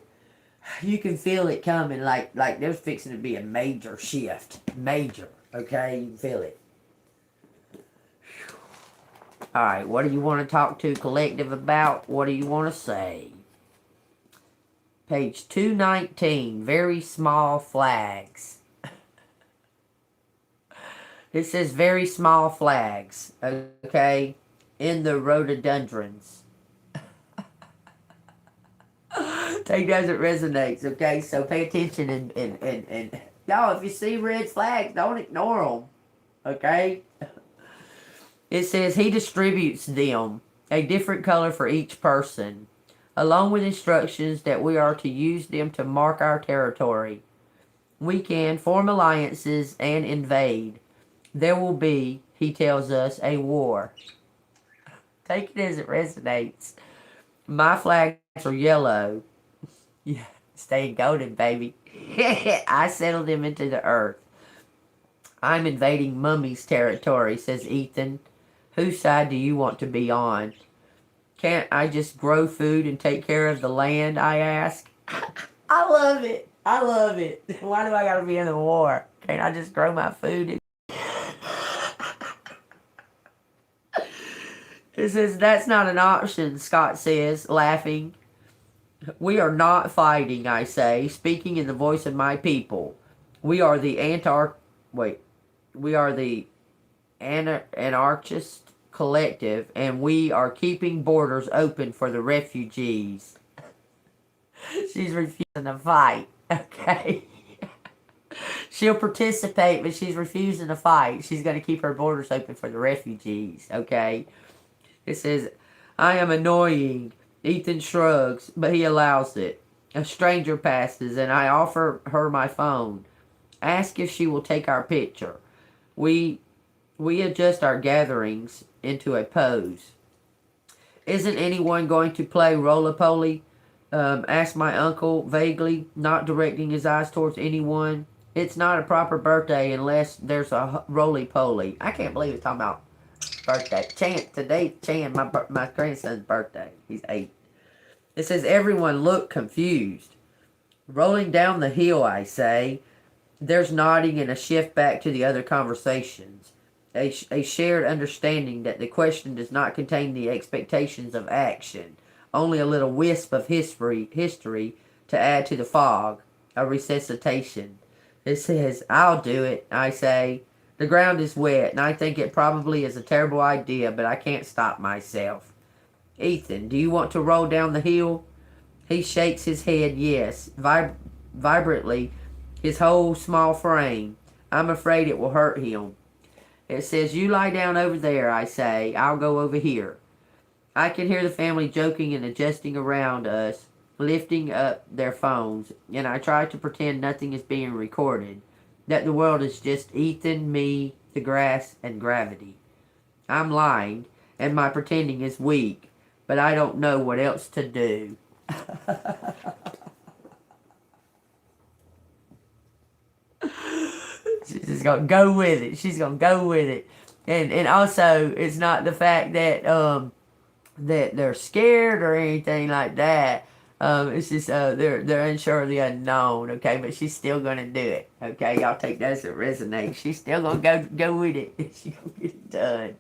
S1: You can feel it coming, like there's fixing to be a major shift. Major, okay? You can feel it. Alright, what do you want to talk to collective about? What do you want to say? Page 219, very small flags. It says very small flags, okay, in the rhododendrons. Take that as it resonates, okay? So pay attention and y'all, if you see red flags, don't ignore them, okay? It says he distributes them, a different color for each person, along with instructions that we are to use them to mark our territory. We can form alliances and invade. There will be, he tells us, a war. Take it as it resonates. My flags are yellow. Yeah, stay golden, baby. I settled them into the earth. I'm invading Mummy's territory, says Ethan. Whose side do you want to be on? Can't I just grow food and take care of the land, I ask. I love it. I love it. Why do I gotta be in the war? Can't I just grow my food? It says, that's not an option, Scott says, laughing. We are not fighting, I say, speaking in the voice of my people. We are the anarchist collective, and we are keeping borders open for the refugees. She's refusing to fight, okay? She'll participate, but she's refusing to fight. She's going to keep her borders open for the refugees, okay? It says, I am annoying. Ethan shrugs, but he allows it. A stranger passes, and I offer her my phone. Ask if she will take our picture. We adjust our gatherings into a pose. Isn't anyone going to play roly-poly? Asked my uncle vaguely, not directing his eyes towards anyone. It's not a proper birthday unless there's a roly-poly. I can't believe it's talking about birthday. Today's Chan, my grandson's birthday. He's 8. It says, everyone look confused. Rolling down the hill, I say. There's nodding and a shift back to the other conversations. A shared understanding that the question does not contain the expectations of action. Only a little wisp of history to add to the fog. A resuscitation. It says, I'll do it, I say. The ground is wet, and I think it probably is a terrible idea, but I can't stop myself. Ethan, do you want to roll down the hill? He shakes his head, yes, vibrantly, his whole small frame. I'm afraid it will hurt him. It says, you lie down over there, I say. I'll go over here. I can hear the family joking and adjusting around us, lifting up their phones, and I try to pretend nothing is being recorded, that the world is just Ethan, me, the grass, and gravity. I'm lying, and my pretending is weak, but I don't know what else to do. She's just gonna go with it. She's gonna go with it. And also, it's not the fact that that they're scared or anything like that. It's just they're unsure of the unknown, okay? But she's still gonna do it, okay? Y'all take that as it resonates. She's still gonna go with it. She's gonna get it done,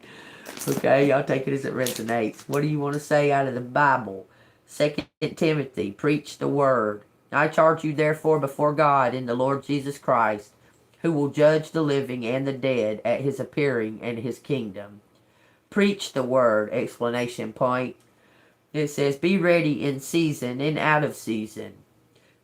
S1: okay? Y'all take it as it resonates. What do you want to say out of the Bible? 2 Timothy, preach the word. I charge you therefore before God in the Lord Jesus Christ, who will judge the living and the dead at his appearing and his kingdom. Preach the word, explanation point. It says, be ready in season and out of season.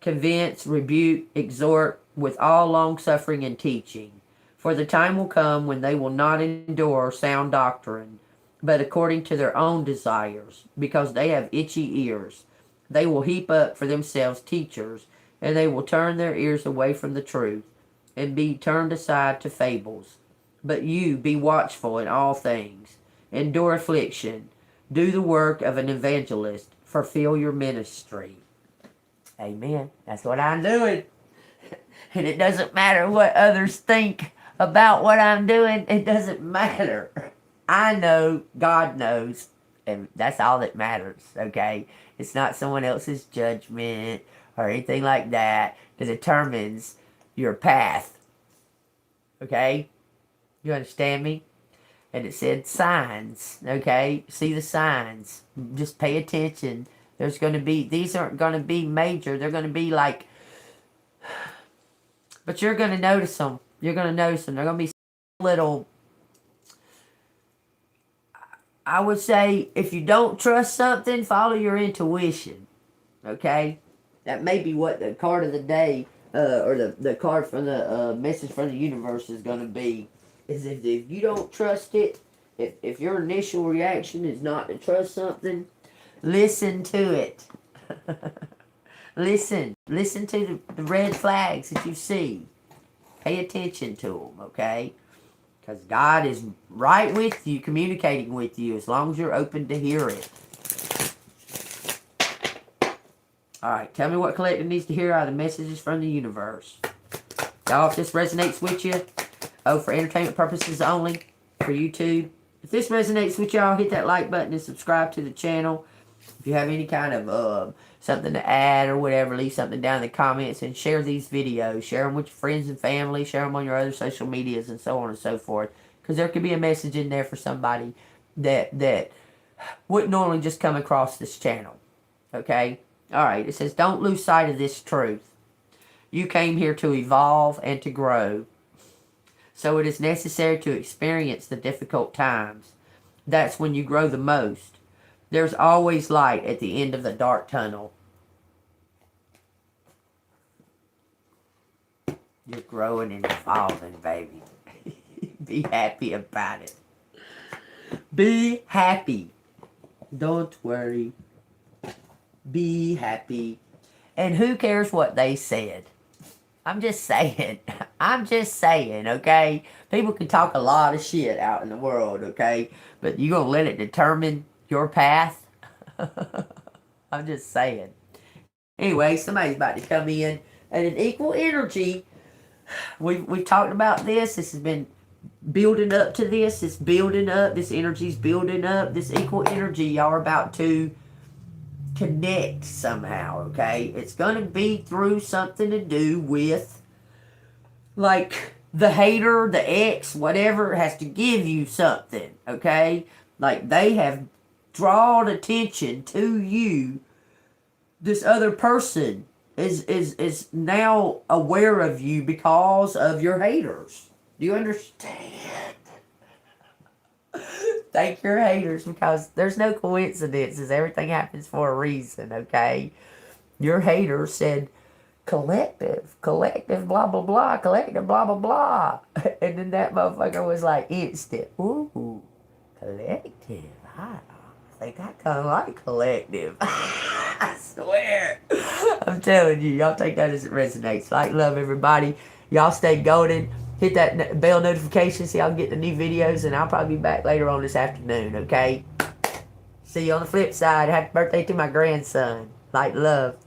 S1: Convince, rebuke, exhort with all long-suffering and teaching. For the time will come when they will not endure sound doctrine, but according to their own desires, because they have itchy ears. They will heap up for themselves teachers, and they will turn their ears away from the truth, and be turned aside to fables. But you be watchful in all things. Endure affliction. Do the work of an evangelist. Fulfill your ministry. Amen. That's what I'm doing. And it doesn't matter what others think about what I'm doing. It doesn't matter. I know, God knows, and that's all that matters, okay? It's not someone else's judgment or anything like that that determines your path, okay? You understand me? And it said signs, okay? See the signs. Just pay attention. There's going to be, these aren't going to be major. They're going to be like, but you're going to notice them. You're going to notice them. They're going to be little, I would say, if you don't trust something, follow your intuition, okay? That may be what the card of the day, or the card from the message from the universe is going to be. Is if you don't trust it, if your initial reaction is not to trust something, listen to it. Listen to the red flags that you see. Pay attention to them, okay? Because God is right with you, communicating with you, as long as you're open to hear it. Alright, tell me what collective needs to hear out of the messages from the universe. Y'all, if this resonates with you, Oh, for entertainment purposes only, for YouTube. If this resonates with y'all, hit that like button and subscribe to the channel. If you have any kind of something to add or whatever, leave something down in the comments and share these videos. Share them with your friends and family. Share them on your other social medias and so on and so forth. Because there could be a message in there for somebody that wouldn't normally just come across this channel. Okay? Alright, it says, don't lose sight of this truth. You came here to evolve and to grow. So it is necessary to experience the difficult times. That's when you grow the most. There's always light at the end of the dark tunnel. You're growing and evolving, baby. Be happy about it. Be happy. Don't worry. Be happy. And who cares what they said? I'm just saying. I'm just saying, okay? People can talk a lot of shit out in the world, okay? But you gonna let it determine your path? I'm just saying. Anyway, somebody's about to come in at an equal energy. We've talked about this. This has been building up to this. It's building up. This energy's building up. This equal energy, y'all are about to connect somehow, okay? It's going to be through something to do with, like, the hater, the ex, whatever, has to give you something, okay? Like, they have drawn attention to you. This other person is now aware of you because of your haters. Do you understand? Thank your haters, because there's no coincidences. Everything happens for a reason, okay? Your haters said, collective, blah, blah, blah, collective, blah, blah, blah. And then that motherfucker was like, instant. Ooh, collective. I think I kind of like collective. I swear. I'm telling you, y'all take that as it resonates. Like, love, everybody. Y'all stay golden. Hit that bell notification so y'all get the new videos, and I'll probably be back later on this afternoon, okay? See you on the flip side. Happy birthday to my grandson. Like, love.